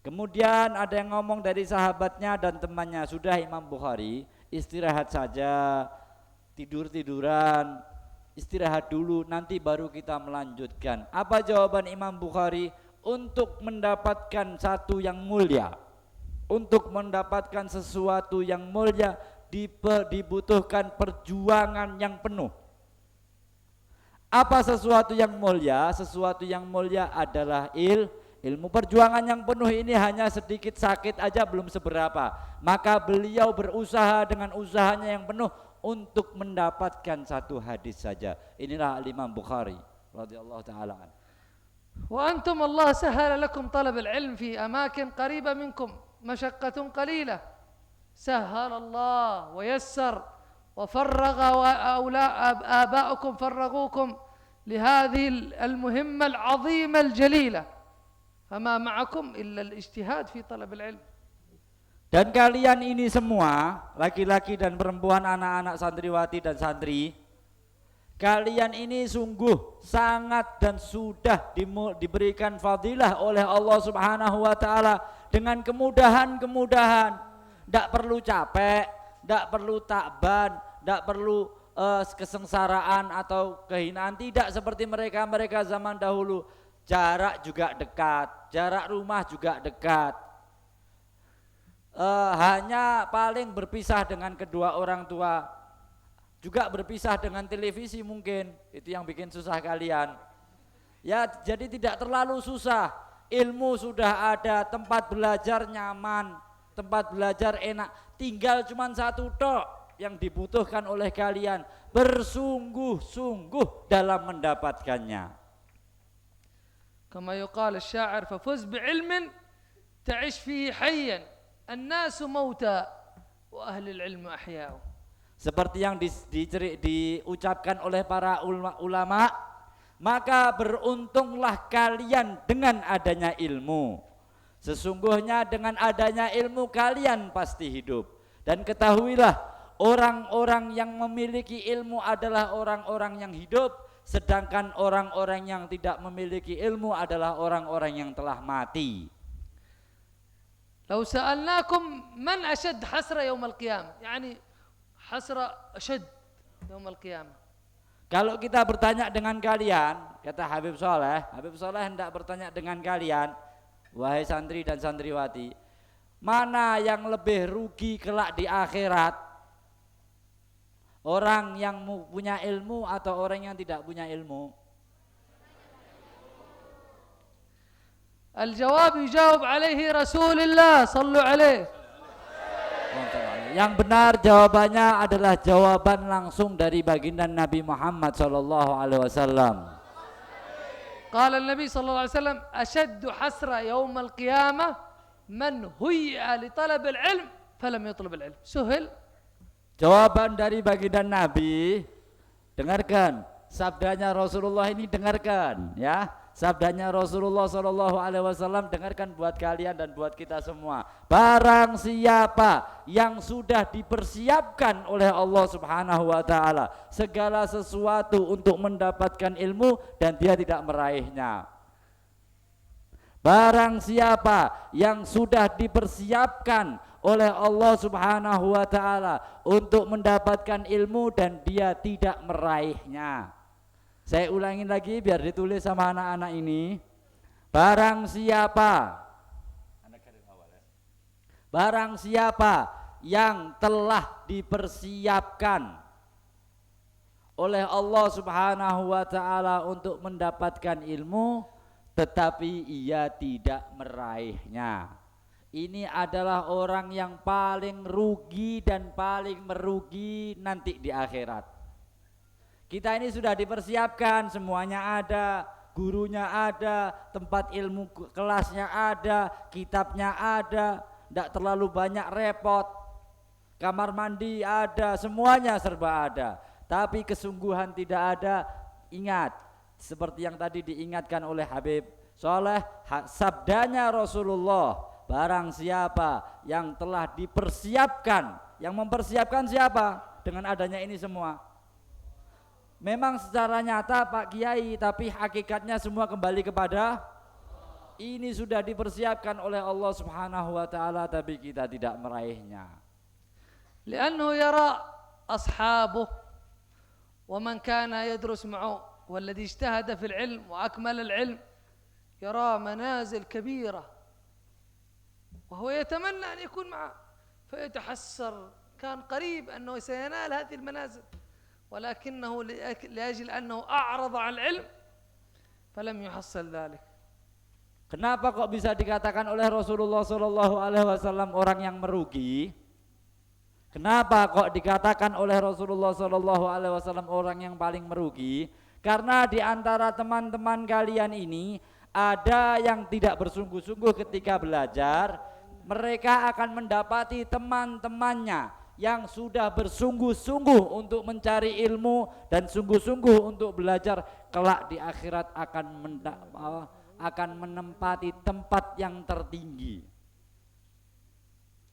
Kemudian ada yang ngomong dari sahabatnya dan temannya, sudah Imam Bukhari istirahat saja, tidur-tiduran, istirahat dulu, nanti baru kita melanjutkan. Apa jawaban Imam Bukhari? Untuk mendapatkan satu yang mulia, untuk mendapatkan sesuatu yang mulia dibutuhkan perjuangan yang penuh. Apa sesuatu yang mulia? Sesuatu yang mulia adalah ilmu. Perjuangan yang penuh ini hanya sedikit sakit aja belum seberapa. Maka beliau berusaha dengan usahanya yang penuh untuk mendapatkan satu hadis saja. Inilah Imam Bukhari radhiyallahu taala anhu. وأنتم الله سهل لكم طلب العلم في أماكن قريبة منكم مشقة قليلة سهل الله ويسر وفرغ آباؤكم فرغوكم لهذه المهمة العظيمة الجليلة فما معكم إلا الاجتهاد في طلب العلم. Dan kalian ini semua, laki-laki dan perempuan, anak-anak santriwati dan santri, kalian ini sungguh sangat dan sudah diberikan fadilah oleh Allah Subhanahu wa taala dengan kemudahan-kemudahan. Tidak perlu capek, tidak perlu takban, tidak perlu kesengsaraan atau kehinaan, tidak seperti mereka zaman dahulu. Jarak juga dekat, jarak rumah juga dekat. hanya paling berpisah dengan kedua orang tua, juga berpisah dengan televisi mungkin, itu yang bikin susah kalian. Ya, jadi tidak terlalu susah. Ilmu sudah ada, tempat belajar nyaman, tempat belajar enak. Tinggal cuma satu tok yang dibutuhkan oleh kalian, bersungguh-sungguh dalam mendapatkannya. كما يقال الشاعر ففز بعلم تعيش فيه حيا الناس موتى وأهل العلم أحياء. Seperti yang diucapkan oleh para ulama, maka beruntunglah kalian dengan adanya ilmu. Sesungguhnya dengan adanya ilmu kalian pasti hidup. Dan ketahuilah, orang-orang yang memiliki ilmu adalah orang-orang yang hidup, sedangkan orang-orang yang tidak memiliki ilmu adalah orang-orang yang telah mati. لو سألناكم من أشد حسرة يوم القيامة يعني حسرة أشد يوم القيامة. Kalau kita bertanya dengan kalian, kata Habib Soleh hendak bertanya dengan kalian, wahai santri dan santriwati, mana yang lebih rugi kelak di akhirat? Orang yang punya ilmu atau orang yang tidak punya ilmu? الجواب يجاوب عليه رسول الله صلوا عليه. Yang benar jawabannya adalah jawaban langsung dari baginda Nabi Muhammad sallallahu alaihi wasallam. قال النبي صلى الله عليه وسلم أشد حسرة يوم القيامة من هيئ لطلب العلم فلم يطلب العلم. سهل. Jawaban dari baginda Nabi, dengarkan sabdanya Rasulullah ini, dengarkan ya. Sabdanya Rasulullah sallallahu alaihi wasallam, dengarkan buat kalian dan buat kita semua. Barang siapa yang sudah dipersiapkan oleh Allah Subhanahu wa taala segala sesuatu untuk mendapatkan ilmu dan dia tidak meraihnya. Barang siapa yang sudah dipersiapkan oleh Allah Subhanahu wa taala untuk mendapatkan ilmu dan dia tidak meraihnya. Saya ulangin lagi biar ditulis sama anak-anak ini. Barang siapa yang telah dipersiapkan oleh Allah Subhanahu wa taala untuk mendapatkan ilmu tetapi ia tidak meraihnya, ini adalah orang yang paling rugi dan paling merugi nanti di akhirat. Kita ini sudah dipersiapkan, semuanya ada, gurunya ada, tempat ilmu kelasnya ada, kitabnya ada, tidak terlalu banyak repot, kamar mandi ada, semuanya serba ada. Tapi kesungguhan tidak ada. Ingat, seperti yang tadi diingatkan oleh Habib Soleh, sabdanya Rasulullah, barang siapa yang telah dipersiapkan, yang mempersiapkan siapa? Dengan adanya ini semua. Memang secara nyata Pak Kiai, tapi hakikatnya semua kembali kepada ini sudah dipersiapkan oleh Allah Subhanahu wa taala tapi kita tidak meraihnya. لأنه يرى أصحابه ومن كان يدرس معه والذي اجتهد في العلم وأكمل العلم يرى منازل كبيرة وهو يتمنى أن يكون معه فيتحسر كان قريب أنه سينال هذه المنازل ولكنه لأجل أنه أعرض عن العلم فلم يحصل ذلك. Kenapa kok bisa dikatakan oleh Rasulullah sallallahu alaihi wasallam orang yang merugi? Kenapa kok dikatakan oleh Rasulullah sallallahu alaihi wasallam orang yang paling merugi? Karena di antara teman-teman kalian ini ada yang tidak bersungguh-sungguh ketika belajar, mereka akan mendapati teman-temannya yang sudah bersungguh-sungguh untuk mencari ilmu dan sungguh-sungguh untuk belajar, kelak di akhirat akan menempati tempat yang tertinggi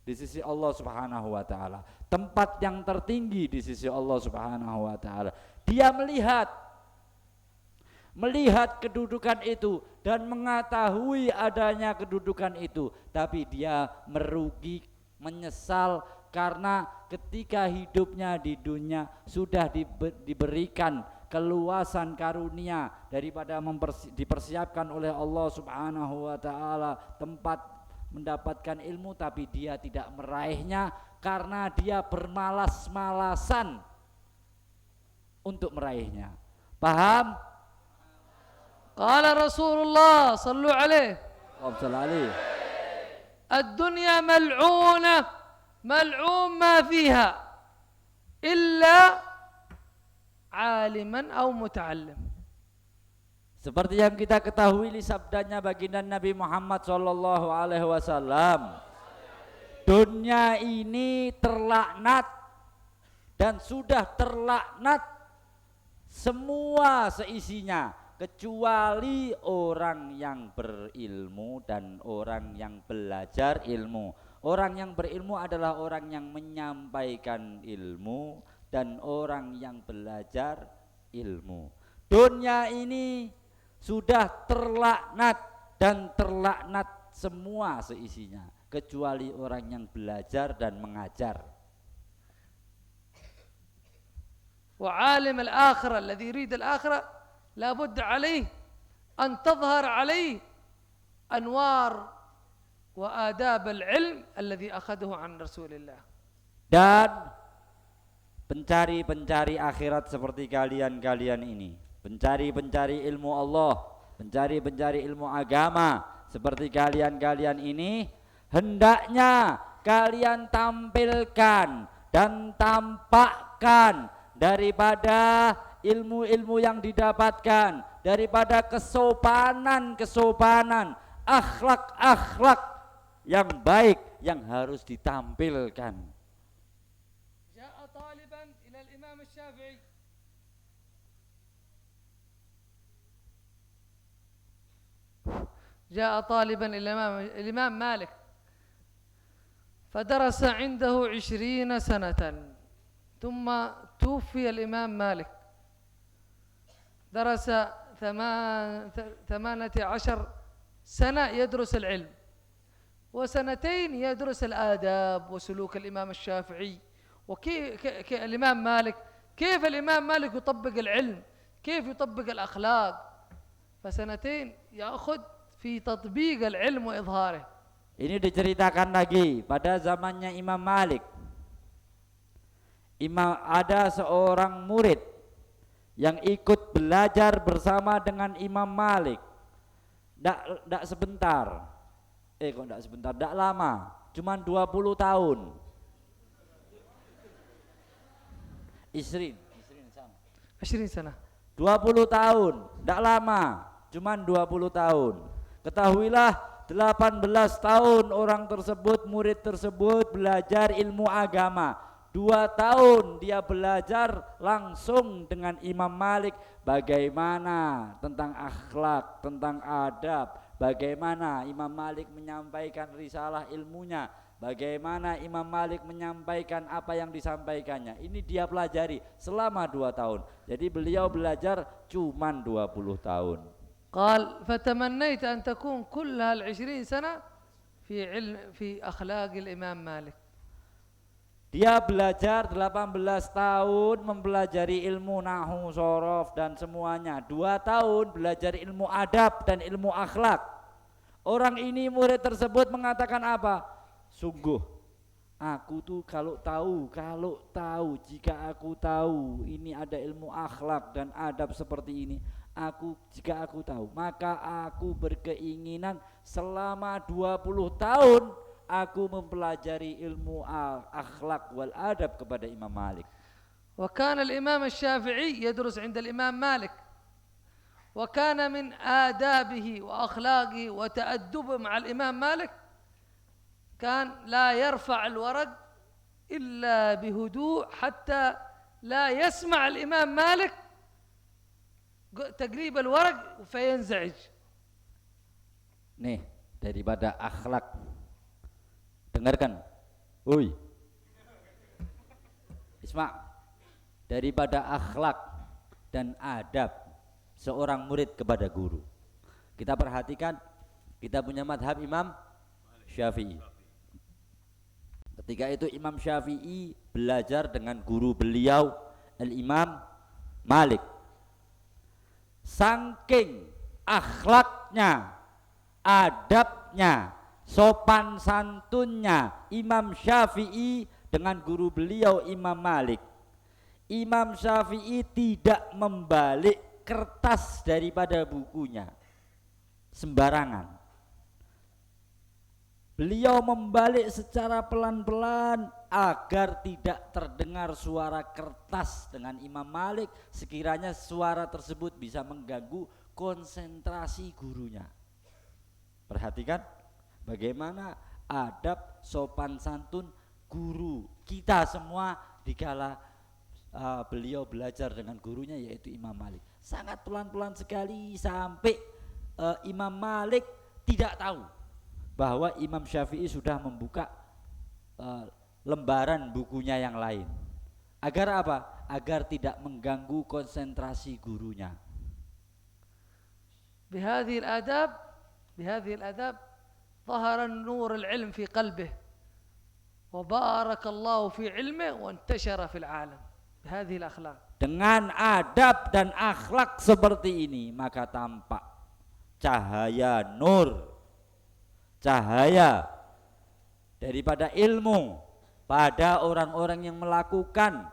di sisi Allah Subhanahu wa taala. Tempat yang tertinggi di sisi Allah Subhanahu wa taala. Dia melihat kedudukan itu dan mengetahui adanya kedudukan itu, tapi dia merugi, menyesal karena ketika hidupnya di dunia sudah diberikan keluasan karunia daripada dipersiapkan oleh Allah Subhanahu wa taala tempat mendapatkan ilmu tapi dia tidak meraihnya karena dia bermalas-malasan untuk meraihnya. Paham? Qala Rasulullah sallu alaihi Waalaikumsalam. ad-dunya mal'unah mal'un ma fiha illa aliman aw muta'allim. Seperti yang kita ketahui sabdanya baginda Nabi Muhammad sallallahu alaihi wasallam, dunia ini terlaknat dan sudah terlaknat semua seisinya kecuali orang yang berilmu dan orang yang belajar ilmu. Orang yang berilmu adalah orang yang menyampaikan ilmu dan orang yang belajar ilmu. Dunia ini sudah terlaknat dan terlaknat semua seisinya kecuali orang yang belajar dan mengajar. وعالم الآخرة الذي يريد الآخرة لابد عليه أن تظهر عليه أنوار وآداب العلم الذي أخذه عن رسول الله. Dan pencari-pencari akhirat seperti kalian-kalian ini, pencari-pencari ilmu Allah, pencari-pencari ilmu agama seperti kalian-kalian ini, hendaknya kalian tampilkan dan tampakkan daripada ilmu-ilmu yang didapatkan, daripada kesopanan-kesopanan, akhlak-akhlak yang baik yang harus ditampilkan. Ja'a taliban ila al-Imam Asy-Syafi'i جاء طالبا إلى الإمام مالك فدرس عنده 20 سنة ثم توفي الإمام مالك درس 18 سنة يدرس العلم وسنتين يدرس الآداب وسلوك الإمام الشافعي وكيف الإمام مالك كيف الإمام مالك يطبق العلم كيف يطبق الأخلاق فسنتين يأخذ في تطبيق العلم وإظهاره. Ini diceritakan lagi pada zamannya Imam Malik. Ada seorang murid yang ikut belajar bersama dengan Imam Malik. Tidak sebentar. Kok tidak sebentar? Tidak lama. Cuman 20 tahun. Isrin sana. 20 سنة. 20 tahun. Tidak lama. Cuman 20 tahun. Ketahuilah 18 tahun orang tersebut, murid tersebut belajar ilmu agama. 2 tahun dia belajar langsung dengan Imam Malik bagaimana tentang akhlak, tentang adab, bagaimana Imam Malik menyampaikan risalah ilmunya, bagaimana Imam Malik menyampaikan apa yang disampaikannya. Ini dia pelajari selama 2 tahun. Jadi beliau belajar cuman 20 tahun. قال فتمنيت أن تكون كل هال20 سنة في أخلاق الإمام مالك. Dia belajar 18 tahun mempelajari ilmu nahwu, shorof dan semuanya. 2 tahun belajar ilmu adab dan ilmu akhlak. Orang ini murid tersebut mengatakan apa? Sungguh aku tuh kalau tahu jika aku tahu ini ada ilmu akhlak dan adab seperti ini, jika aku tahu, maka aku berkeinginan selama 20 tahun aku mempelajari ilmu akhlak wal adab kepada Imam Malik. وكان الإمام الشافعي يدرس عند الإمام مالك وكان من آدابه وأخلاقه وتأدبه مع الإمام مالك كان لا يرفع الورق إلا بهدوء حتى لا يسمع الإمام مالك تقريب الورق فينزعج. Nih, daripada akhlak. Dengarkan. Oi. Isma. Daripada akhlak dan adab seorang murid kepada guru. Kita perhatikan, kita punya madhab Imam Syafi'i. Ketika itu Imam Syafi'i belajar dengan guru beliau Al-Imam Malik. Saking akhlaknya, adabnya, sopan santunnya Imam Syafi'i dengan guru beliau Imam Malik. Imam Syafi'i tidak membalik kertas daripada bukunya sembarangan. Beliau membalik secara pelan-pelan agar tidak terdengar suara kertas dengan Imam Malik, sekiranya suara tersebut bisa mengganggu konsentrasi gurunya. Perhatikan bagaimana adab sopan santun guru kita semua dikala beliau belajar dengan gurunya yaitu Imam Malik. Sangat pelan-pelan sekali sampai Imam Malik tidak tahu bahwa Imam Syafi'i sudah membuka lembaran bukunya yang lain. Agar apa? Agar tidak mengganggu konsentrasi gurunya. بهذه الآداب ظهر النور العلم في قلبه وبارك الله في علمه وانتشر في العالم بهذه الأخلاق. Dengan adab dan akhlak seperti ini maka tampak cahaya nur, cahaya daripada ilmu pada orang-orang yang melakukan,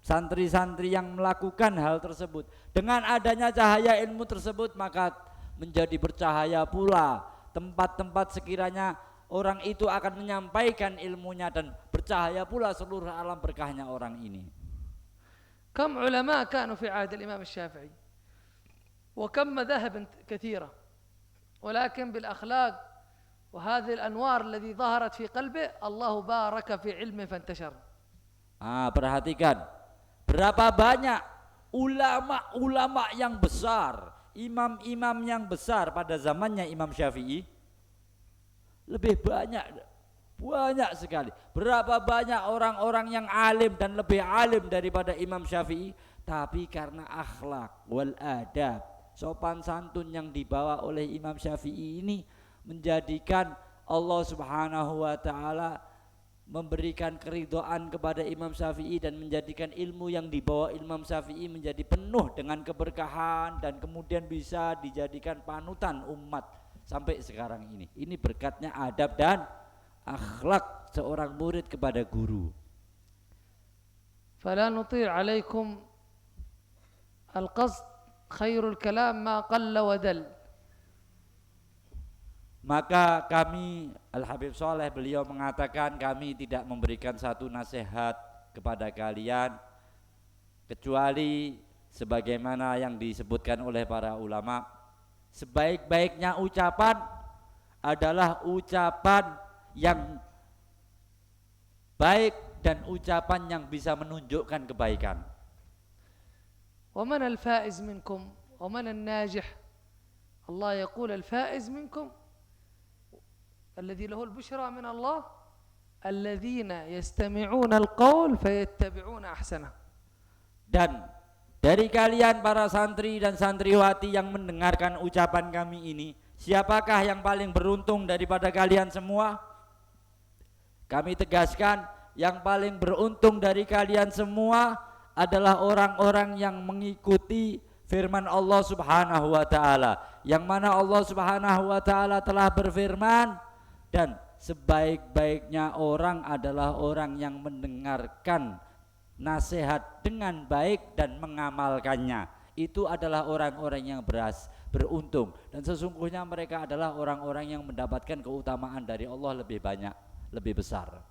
santri-santri yang melakukan hal tersebut. Dengan adanya cahaya ilmu tersebut maka menjadi bercahaya pula tempat-tempat sekiranya orang itu akan menyampaikan ilmunya, dan bercahaya pula seluruh alam berkahnya orang ini. كم علماء كانوا في عهد الإمام الشافعي وكم مذاهب كثيرة، ولكن بالأخلاق وهذه الأنوار الذي ظهرت في قلبه الله بارك في علمه فانتشر. Perhatikan berapa banyak ulama-ulama yang besar, imam-imam yang besar pada zamannya Imam Syafi'i. Lebih banyak sekali. Berapa banyak orang-orang yang alim dan lebih alim daripada Imam Syafi'i, tapi karena akhlak wal adab, sopan santun yang dibawa oleh Imam Syafi'i ini menjadikan Allah Subhanahu wa taala memberikan keridhaan kepada Imam Syafi'i dan menjadikan ilmu yang dibawa Imam Syafi'i menjadi penuh dengan keberkahan dan kemudian bisa dijadikan panutan umat sampai sekarang ini. Ini berkatnya adab dan akhlak seorang murid kepada guru. فلا نطيل عليكم القصد خير الكلام ما قل ودل. Maka kami, Al-Habib Saleh beliau mengatakan kami tidak memberikan satu nasihat kepada kalian kecuali sebagaimana yang disebutkan oleh para ulama. Sebaik-baiknya ucapan adalah ucapan yang baik dan ucapan yang bisa menunjukkan kebaikan. ومن الفائز منكم ومن الناجح؟ الله يقول الفائز منكم الذي له البشرى من الله الذين يستمعون القول فيتبعون أحسنه. Dan dari kalian para santri dan santriwati yang mendengarkan ucapan kami ini, siapakah yang paling beruntung daripada kalian semua? Kami tegaskan, yang paling beruntung dari kalian semua adalah orang-orang yang mengikuti firman Allah Subhanahu wa taala, yang mana Allah Subhanahu wa taala telah berfirman, dan sebaik-baiknya orang adalah orang yang mendengarkan nasihat dengan baik dan mengamalkannya. Itu adalah orang-orang yang beruntung, dan sesungguhnya mereka adalah orang-orang yang mendapatkan keutamaan dari Allah lebih banyak, lebih besar.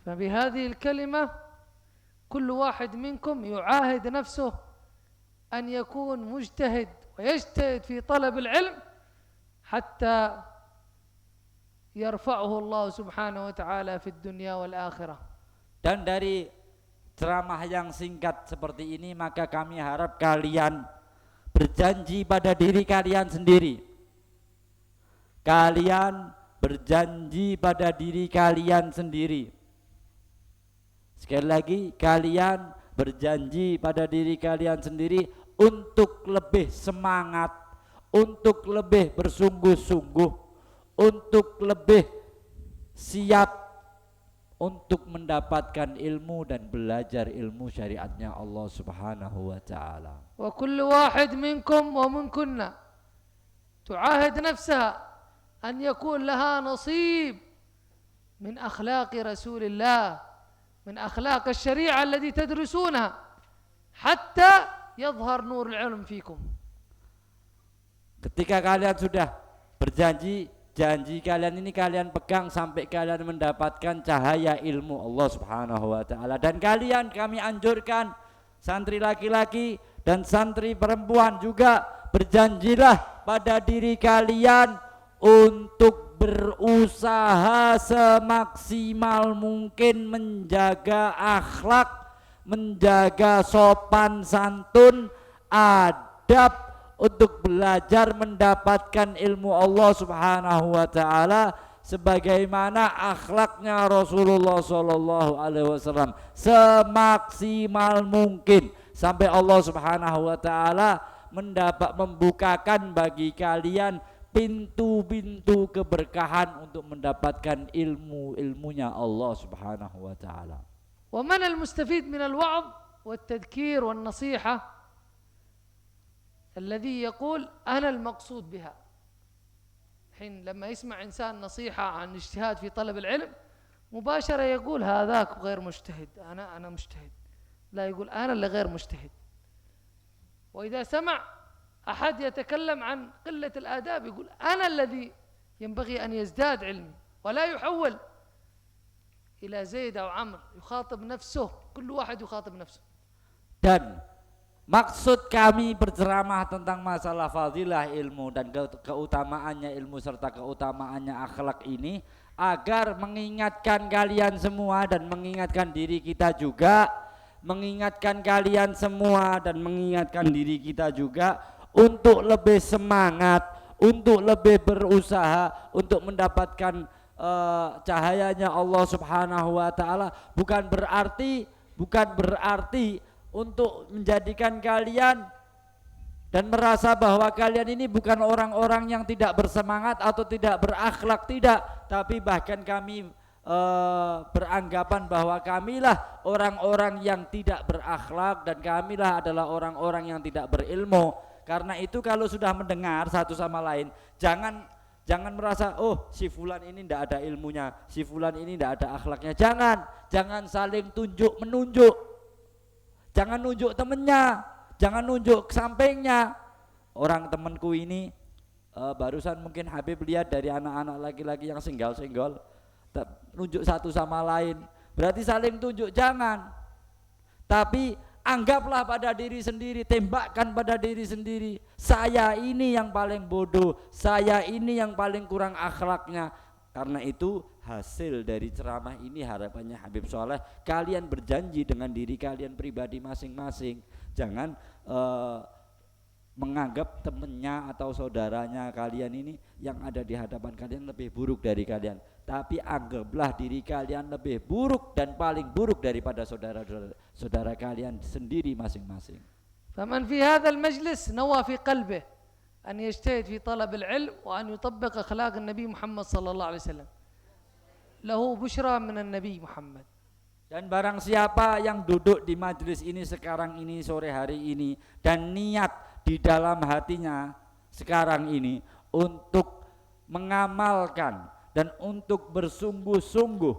فبهذه الكلمة كل واحد منكم يعاهد نفسه أن يكون مجتهد ويجتهد في طلب العلم حتى يرفعه الله سبحانه وتعالى في الدنيا والآخرة. Dan dari ceramah yang singkat seperti ini maka kami harap kalian berjanji pada diri kalian sendiri. Kalian berjanji pada diri kalian sendiri. Sekali lagi, kalian berjanji pada diri kalian sendiri untuk lebih semangat, untuk lebih bersungguh-sungguh, untuk lebih siap untuk mendapatkan ilmu dan belajar ilmu syariatnya Allah Subhanahu wa taala. Wa kullu wahid minkum wa minkunna tu'ahid nafsaha أن يكون لها نصيب من أخلاق رسول الله، من أخلاق الشريعة التي تدرسونها حتى يظهر نور العلم فيكم. Ketika kalian sudah berjanji, janji kalian ini kalian pegang sampai kalian mendapatkan cahaya ilmu Allah Subhanahu wa taala. Dan kalian, kami anjurkan santri laki-laki dan santri perempuan juga, berjanjilah pada diri kalian untuk berusaha semaksimal mungkin menjaga akhlak, menjaga sopan santun, adab, untuk belajar mendapatkan ilmu Allah Subhanahu wa taala sebagaimana akhlaknya Rasulullah sallallahu alaihi wasallam semaksimal mungkin sampai Allah Subhanahu wa taala membukakan bagi kalian pintu-pintu keberkahan untuk mendapatkan ilmunya Allah Subhanahu wa taala. Wa man al-mustafid min al-wa'd wat-tadhkir wan-nasiha الذي يقول أنا المقصود بها. حين لما يسمع إنسان نصيحة عن اجتهاد في طلب العلم مباشرة يقول هذاك غير مجتهد، أنا مجتهد، لا يقول أنا اللي غير مجتهد. وإذا سمع أحد يتكلم عن قلة الآداب يقول أنا الذي ينبغي أن يزداد علمي، ولا يحول إلى زيد أو عمرو، يخاطب نفسه، كل واحد يخاطب نفسه. Dan maksud kami berceramah tentang masalah fadilah ilmu dan keutamaannya ilmu serta keutamaannya akhlak ini agar mengingatkan kalian semua dan mengingatkan diri kita juga, mengingatkan kalian semua dan mengingatkan diri kita juga untuk lebih semangat, untuk lebih berusaha untuk mendapatkan cahayanya Allah Subhanahu wa taala. Bukan berarti untuk menjadikan kalian dan merasa bahwa kalian ini bukan orang-orang yang tidak bersemangat atau tidak berakhlak, tidak, tapi bahkan kami beranggapan bahwa kamilah orang-orang yang tidak berakhlak dan kamilah adalah orang-orang yang tidak berilmu. Karena itu kalau sudah mendengar satu sama lain, jangan merasa oh si fulan ini tidak ada ilmunya, si fulan ini tidak ada akhlaknya. Jangan saling tunjuk menunjuk. Jangan nunjuk temennya, jangan nunjuk sampingnya. Orang temanku ini barusan mungkin Habib lihat dari anak-anak laki-laki yang senggol-senggol nunjuk satu sama lain, berarti saling tunjuk. Jangan, tapi anggaplah pada diri sendiri, tembakkan pada diri sendiri, saya ini yang paling bodoh, saya ini yang paling kurang akhlaknya. Karena itu hasil dari ceramah ini harapannya Habib Soleh, kalian berjanji dengan diri kalian pribadi masing-masing. Jangan menganggap temennya atau saudaranya kalian ini yang ada di hadapan kalian lebih buruk dari kalian, tapi anggaplah diri kalian lebih buruk dan paling buruk daripada saudara kalian sendiri masing-masing. فمن في هذا المجلس نوى في قلبه أن يجتهد في طلب العلم وأن يطبق أخلاق النبي محمد صلى الله عليه وسلم له بشرى من النبي محمد. Dan barang siapa yang duduk di majelis ini sekarang ini, sore hari ini, dan niat di dalam hatinya sekarang ini untuk mengamalkan dan untuk bersungguh-sungguh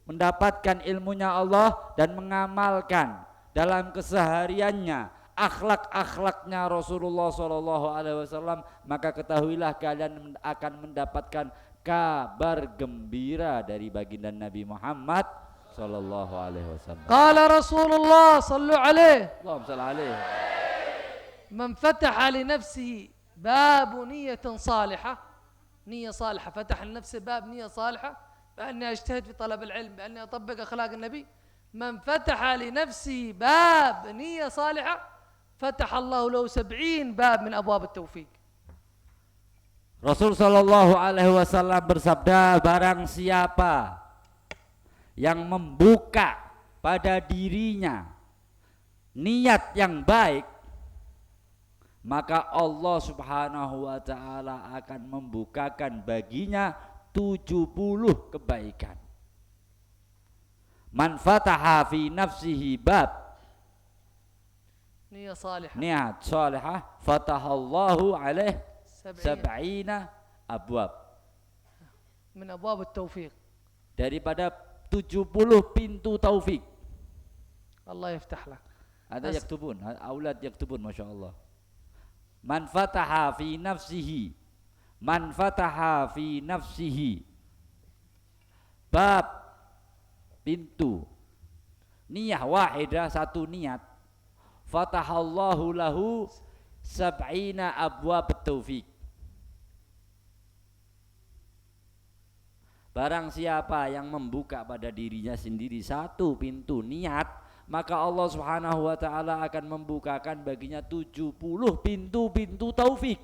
mendapatkan ilmunya Allah dan mengamalkan dalam kesehariannya akhlak-akhlaknya Rasulullah SAW, maka ketahuilah kalian akan mendapatkan kabar gembira dari baginda Nabi Muhammad sallallahu alaihi wasallam. Qala Rasulullah sallu alaihi, Allahumma shalli alaihi, man fataha li nafsihi bab niyatin salihah, niyya salihah, fataha li nafsihi bab niyya salihah بأني أجتهد في طلب العلم، بأني أطبق أخلاق النبي. من فتح لنفسه باب نية صالحة فتح الله له 70 باب من أبواب التوفيق. Rasul sallallahu alaihi wasallam bersabda, barang siapa yang membuka pada dirinya niat yang baik, maka Allah Subhanahu wa taala akan membukakan baginya 70 kebaikan. Man fataha fi nafsihi bab niyat salihah fatahallahu alaihi 70 abwab. من أبواب التوفيق. daripada 70 pintu taufik. الله يفتح لك. Ada yaktubun, aulad yaktubun, masya Allah. Man fataha fi nafsihi, man fataha fi nafsihi, bab pintu niyah wahidah, satu niat, fatahallahu lahu sab'ina abwab taufik. Barang siapa yang membuka pada dirinya sendiri satu pintu niat, maka Allah Subhanahu wa taala akan membukakan baginya 70 pintu-pintu taufik.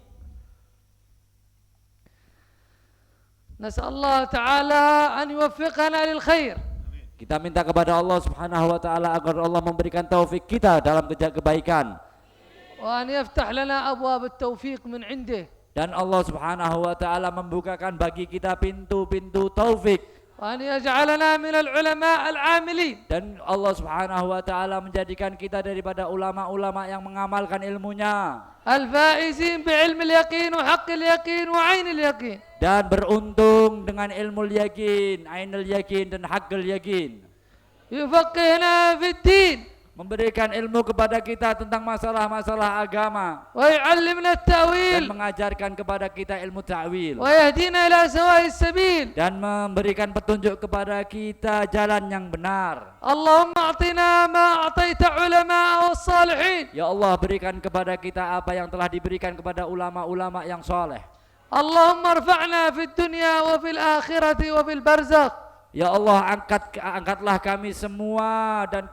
نسأل الله تعالى أن يوفقنا للخير. Kita minta kepada Allah Subhanahu wa taala agar Allah memberikan taufik kita dalam kebaikan. وأن يفتح لنا أبواب التوفيق من عنده. Dan Allah Subhanahu wa taala membukakan bagi kita pintu-pintu taufik. وأن يجعلنا من العلماء العاملين. Dan Allah Subhanahu wa taala menjadikan kita daripada ulama-ulama yang mengamalkan ilmunya. الفائزين بعلم اليقين وحق اليقين وعين اليقين. Dan beruntung dengan ilmu yakin, ainul yakin dan haqqul yakin. يفقهنا في الدين. Memberikan ilmu kepada kita tentang masalah-masalah agama. ويعلمنا التأويل. Dan mengajarkan kepada kita ilmu ta'wil. ويهدينا إلى سواء السبيل. Dan memberikan petunjuk kepada kita jalan yang benar. اللهم أعطنا ما أعطيت علماء والصالحين. Ya Allah, berikan kepada kita apa yang telah diberikan kepada ulama-ulama yang soleh. اللهم ارفعنا في الدنيا وفي الآخرة وفي البرزخ. Ya Allah, angkatlah kami semua dan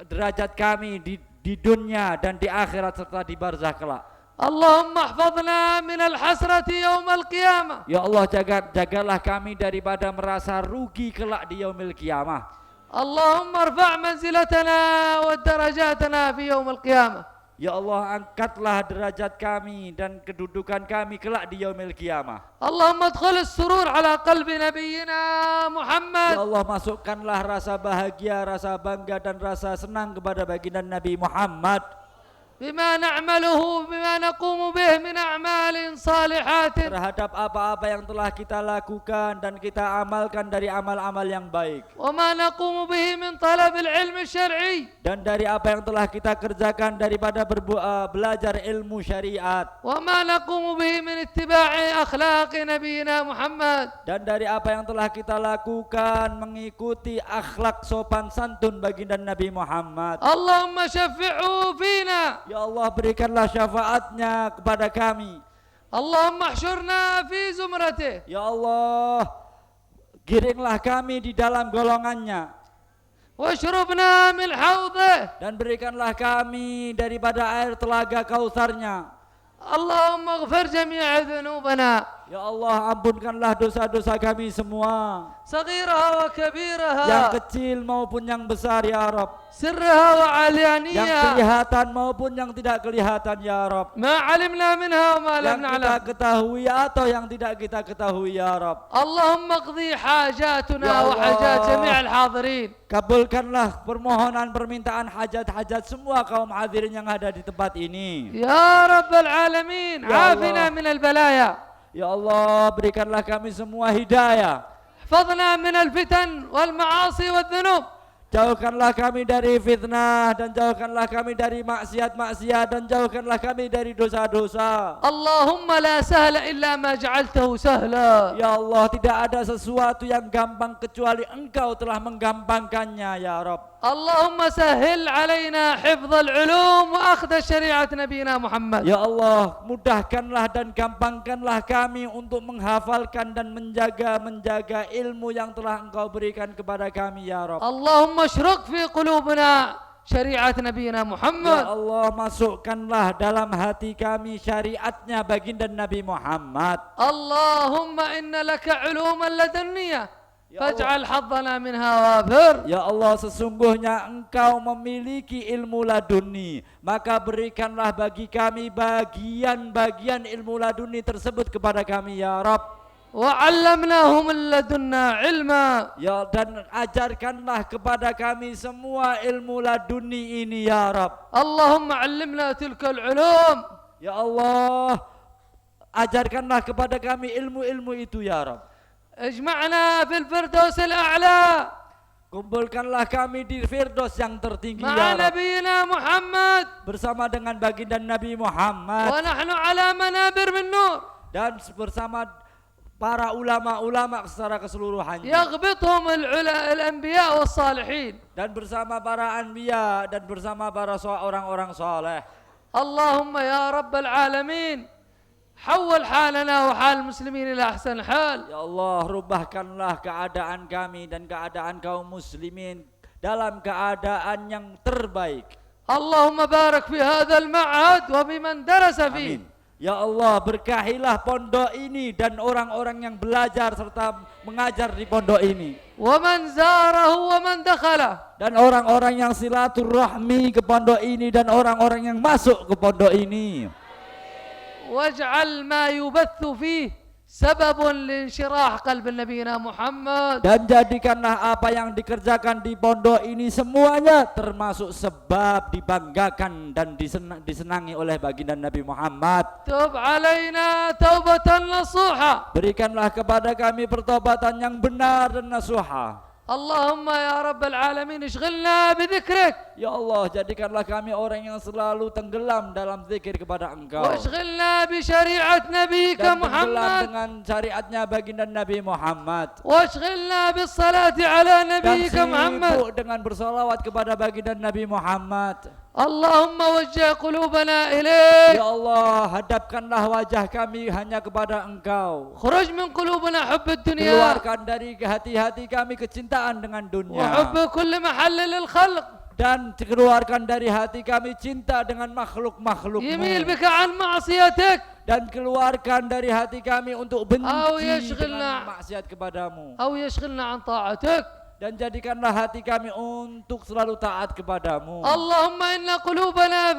derajat kami di dunia dan di akhirat serta di barzakh kelak. اللهم احفظنا من الحسرة يوم القيامة. Ya Allah, jagalah kami daripada merasa rugi kelak di yaumil qiyamah. اللهم ارفع منزلتنا ودرجاتنا في يوم القيامة. Ya Allah, angkatlah derajat kami dan kedudukan kami kelak di yaumil qiyamah. اللهم ادخل السرور على قلب نبينا محمد. Ya Allah, masukkanlah rasa bahagia, rasa bangga dan rasa senang kepada baginda Nabi Muhammad. بما نعمله بما نقوم به من أعمال صالحات. Terhadap apa-apa yang telah kita lakukan dan kita amalkan dari amal-amal yang baik. وما نقوم به من طلب العلم الشرعي. Dan dari apa yang telah kita kerjakan daripada belajar ilmu syariat. وما نقوم به من اتباع أخلاق نبينا محمد. Dan dari apa yang telah kita lakukan mengikuti akhlak sopan santun baginda Nabi Muhammad. اللهم شفعه فينا. Ya Allah, berikanlah syafaatnya kepada kami. اللهم احشرنا في زمرته. Ya Allah, giringlah kami di dalam golongannya. واشربنا من حوضه. Dan berikanlah kami daripada air telaga Kautsarnya. اللهم اغفر جميع ذنوبنا. Ya Allah, ampunkanlah dosa-dosa kami semua, صغيرها وكبيرها. yang kecil maupun yang besar ya Rabb. سرها Yang وعلانيها. kelihatan maupun yang tidak kelihatan ya Rabb. ما علمنا منها وما Yang لم kita نعلم. ketahui atau yang tidak kita ketahui ya Rabb. اللهم اقضي حاجاتنا يا الله. وحاجات جميع الحاضرين. Kabulkanlah permohonan permintaan hajat-hajat semua kaum hadirin yang ada di tempat ini. يا رب العالمين يا عافنا الله. من البلايا. Ya Allah, berikanlah kami semua hidayah. احفظنا من الفتن والمعاصي والذنوب. Jauhkanlah kami dari fitnah dan jauhkanlah kami dari maksiat-maksiat dan jauhkanlah kami dari dosa-dosa. اللهم لا سهل إلا ما جعلته سهلا. Ya Allah, tidak ada sesuatu yang gampang kecuali Engkau telah menggampangkannya ya Rabb. اللهم سهل علينا حفظ العلوم وأخذ شريعة نبينا محمد. Ya Allah, mudahkanlah dan gampangkanlah kami untuk menghafalkan dan menjaga ilmu yang telah Engkau berikan kepada kami ya Rabb. اللهم اشرق في قلوبنا شريعة نبينا Ya محمد. Allah, masukkanlah dalam hati kami syariatnya baginda Nabi Muhammad. اللهم إن لك علوما لدنية يا فاجعل حظنا منها وافر. Ya Allah, sesungguhnya Engkau memiliki ilmu laduni, maka berikanlah bagi kami bagian-bagian ilmu laduni tersebut kepada kami ya Rabb. وعلمناهم من لدنا علما. Ya, dan ajarkanlah kepada kami semua ilmu laduni ini ya Rabb. اللهم علمنا تلك العلوم. Ya Allah, ajarkanlah kepada kami ilmu-ilmu itu ya Rabb. اجمعنا في الفردوس الأعلى Kumpulkanlah kami di Firdaus yang tertinggi مع ya Rabb. نبينا محمد Bersama dengan baginda Nabi Muhammad ونحن على منابر من نور dan bersama para ulama-ulama secara keseluruhannya يغبطهم الأنبياء والصالحين dan bersama para anbiya dan bersama para orang-orang saleh. اللهم يا رب العالمين حول حالنا وحال المسلمين إلى أحسن حال. Ya Allah, rubahkanlah keadaan kami dan keadaan kaum muslimin dalam keadaan yang terbaik. اللهم بارك في هذا المعهد وبمن درس فيه. Amin. Ya Allah, berkahilah pondok ini dan orang-orang yang belajar serta mengajar di pondok ini. ومن زاره ومن دخله. Dan orang-orang yang silaturahmi ke pondok ini dan orang-orang yang masuk ke pondok ini. واجعل ما يبث فيه سبب لانشراح قلب نبينا محمد. Dan jadikanlah apa yang dikerjakan di pondok ini semuanya termasuk sebab dibanggakan dan disenangi oleh baginda Nabi Muhammad. تب علينا توبة نصوحة. Berikanlah kepada kami pertobatan yang benar dan nasuha. اللهم يا رب العالمين اشغلنا بذكرك. Ya Allah, jadikanlah kami orang yang selalu tenggelam dalam zikir kepada Engkau. واشغلنا بشريعة نبيك Dan tenggelam محمد. dengan syariatnya baginda Nabi Muhammad. واشغلنا بالصلاة على Dan نبيك محمد. sibuk dengan bersalawat kepada baginda Nabi Muhammad. اللهم وجه قلوبنا إليك. Ya Allah, hadapkanlah wajah kami hanya kepada Engkau. خرج من قلوبنا حب الدنيا Keluarkan dari hati-hati kami kecintaan dengan dunia. وحب كل محل للخلق. Dan keluarkan dari hati kami cinta dengan makhluk-makhlukmu. يميل بك عن معصيتك Dan keluarkan dari hati kami untuk benci أو يشغلنا dengan maksiat kepadamu. أو يشغلنا عن طاعتك. Dan jadikanlah hati kami untuk selalu taat kepadamu. اللهم إن قلوبنا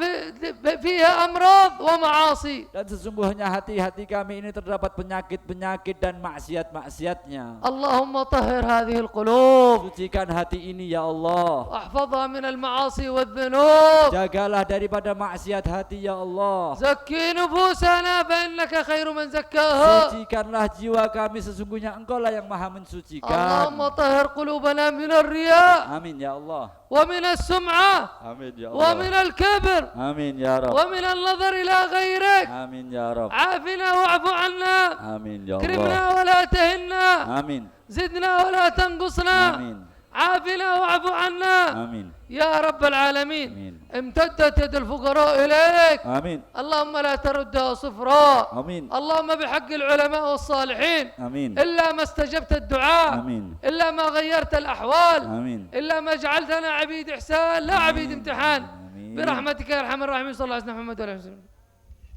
فيها أمراض ومعاصي. Dan sesungguhnya hati-hati kami ini terdapat penyakit-penyakit dan maksiat-maksiatnya. اللهم طهر هذه القلوب. Sucikan hati ini ya Allah. واحفظها من المعاصي والذنوب. Jagalah daripada maksiat hati ya Allah. زكي نفوسنا فإنك خير من زكاها. Sucikanlah jiwa kami, sesungguhnya Engkau lah yang maha mensucikan. اللهم طهر قلوبنا من الرياء Amin ya Allah. ومن السمعة Amin ya ومن Allah. الكبر Amin ya Rabb. ومن النظر إلى غيرك. Amin ya Rabb. عافنا واعف عنا. Amin ya كرمنا Allah. ولا تهنا. Amin. زدنا ولا تنقصنا. Amin. عافنا واعف عنا. Amin. يا رب العالمين. Amin. امتدت يد الفقراء إليك. Amin. اللهم لا تردها صفراء. Amin. اللهم بحق العلماء والصالحين Amin. إلا ما استجبت الدعاء. Amin. إلا ما غيرت الأحوال. Amin. إلا ما جعلتنا عبيد إحسان لا عبيد امتحان. Amin. برحمتك يا أرحم الراحمين. صلى الله عليه وسلم محمد وعلى آله وسلم.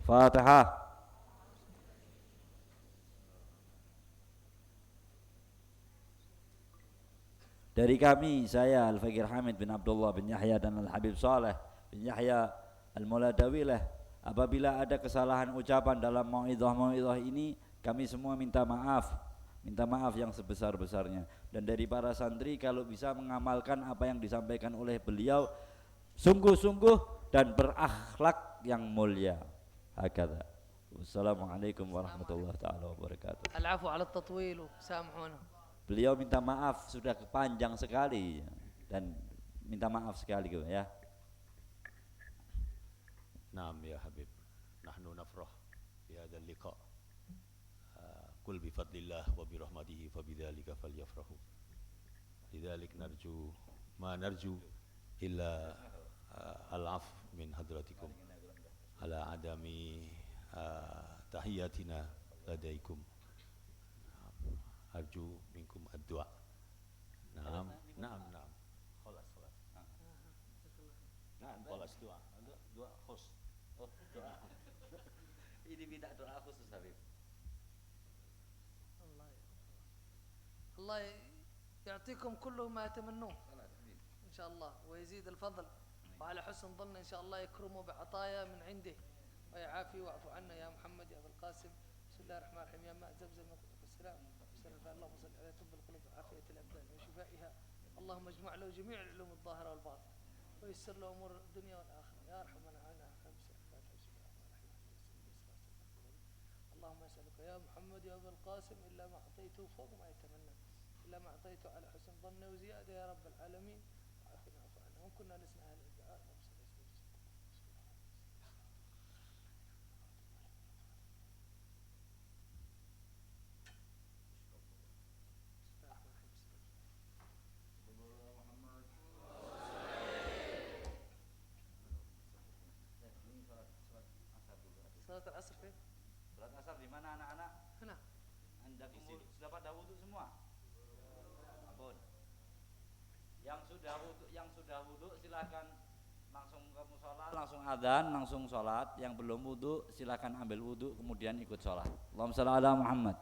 Fatihah. Dari kami, saya Al-Fakir Hamid bin Abdullah bin Yahya dan Al-Habib Saleh bin Yahya Al-Muladawilah, apabila ada kesalahan ucapan dalam mau'idhah ini, kami semua minta maaf yang sebesar-besarnya. Dan dari para santri, kalau bisa mengamalkan apa yang disampaikan oleh beliau sungguh-sungguh dan berakhlak yang mulia. Hakadha. Wassalamualaikum warahmatullahi taala wabarakatuh. العفو على التطويل وسامحونا. Beliau minta maaf sudah panjang sekali dan minta maaf sekali ya. نعم يا حبيب، نحن نفرح بهذا اللقاء. قل بفضل الله وبرحمته فبذلك فليفرحوا. لذلك نرجو ما نرجو إلا العفو من حضرتكم على عدم تحياتنا لديكم. أرجو منكم الدعاء. نعم نعم نعم. خلاص خلاص. نعم خلاص دعاء خص. دعاء. Ini minta doa khusus Habib. الله يعطيكم كل ما تمنون إن شاء الله ويزيد الفضل، وعلى حسن ظن إن شاء الله يكرمه بعطايا من عنده ويعافي واعف عنا يا محمد يا أبا القاسم. بسم الله الرحمن الرحيم. يا ماء زمزم والسلام. اللهم صل على طب القلوب وعافية الأبدان وشفائها. اللهم اجمع له جميع العلوم الظاهرة والباطنة ويسر له أمور الدنيا والآخرة يا أرحم من عنا. اللهم أسألك يا محمد يا أبا القاسم إلا ما أعطيته فوق ما يتمنى إلا ما أعطيته على حسن ظن وزيادة يا رب العالمين وعافنا واعف عنا وإن كنا لسنا أهل الدعاء صلاة العصر فين؟ Salat asar di mana anak-anak? هنا. Anda sudah pada wudhu semua? Ampun. Yang sudah wudhu silakan langsung ke musola, langsung adzan, langsung sholat. Yang belum wudhu silakan ambil wudhu kemudian ikut sholat. Allahumma shalli ala Muhammad.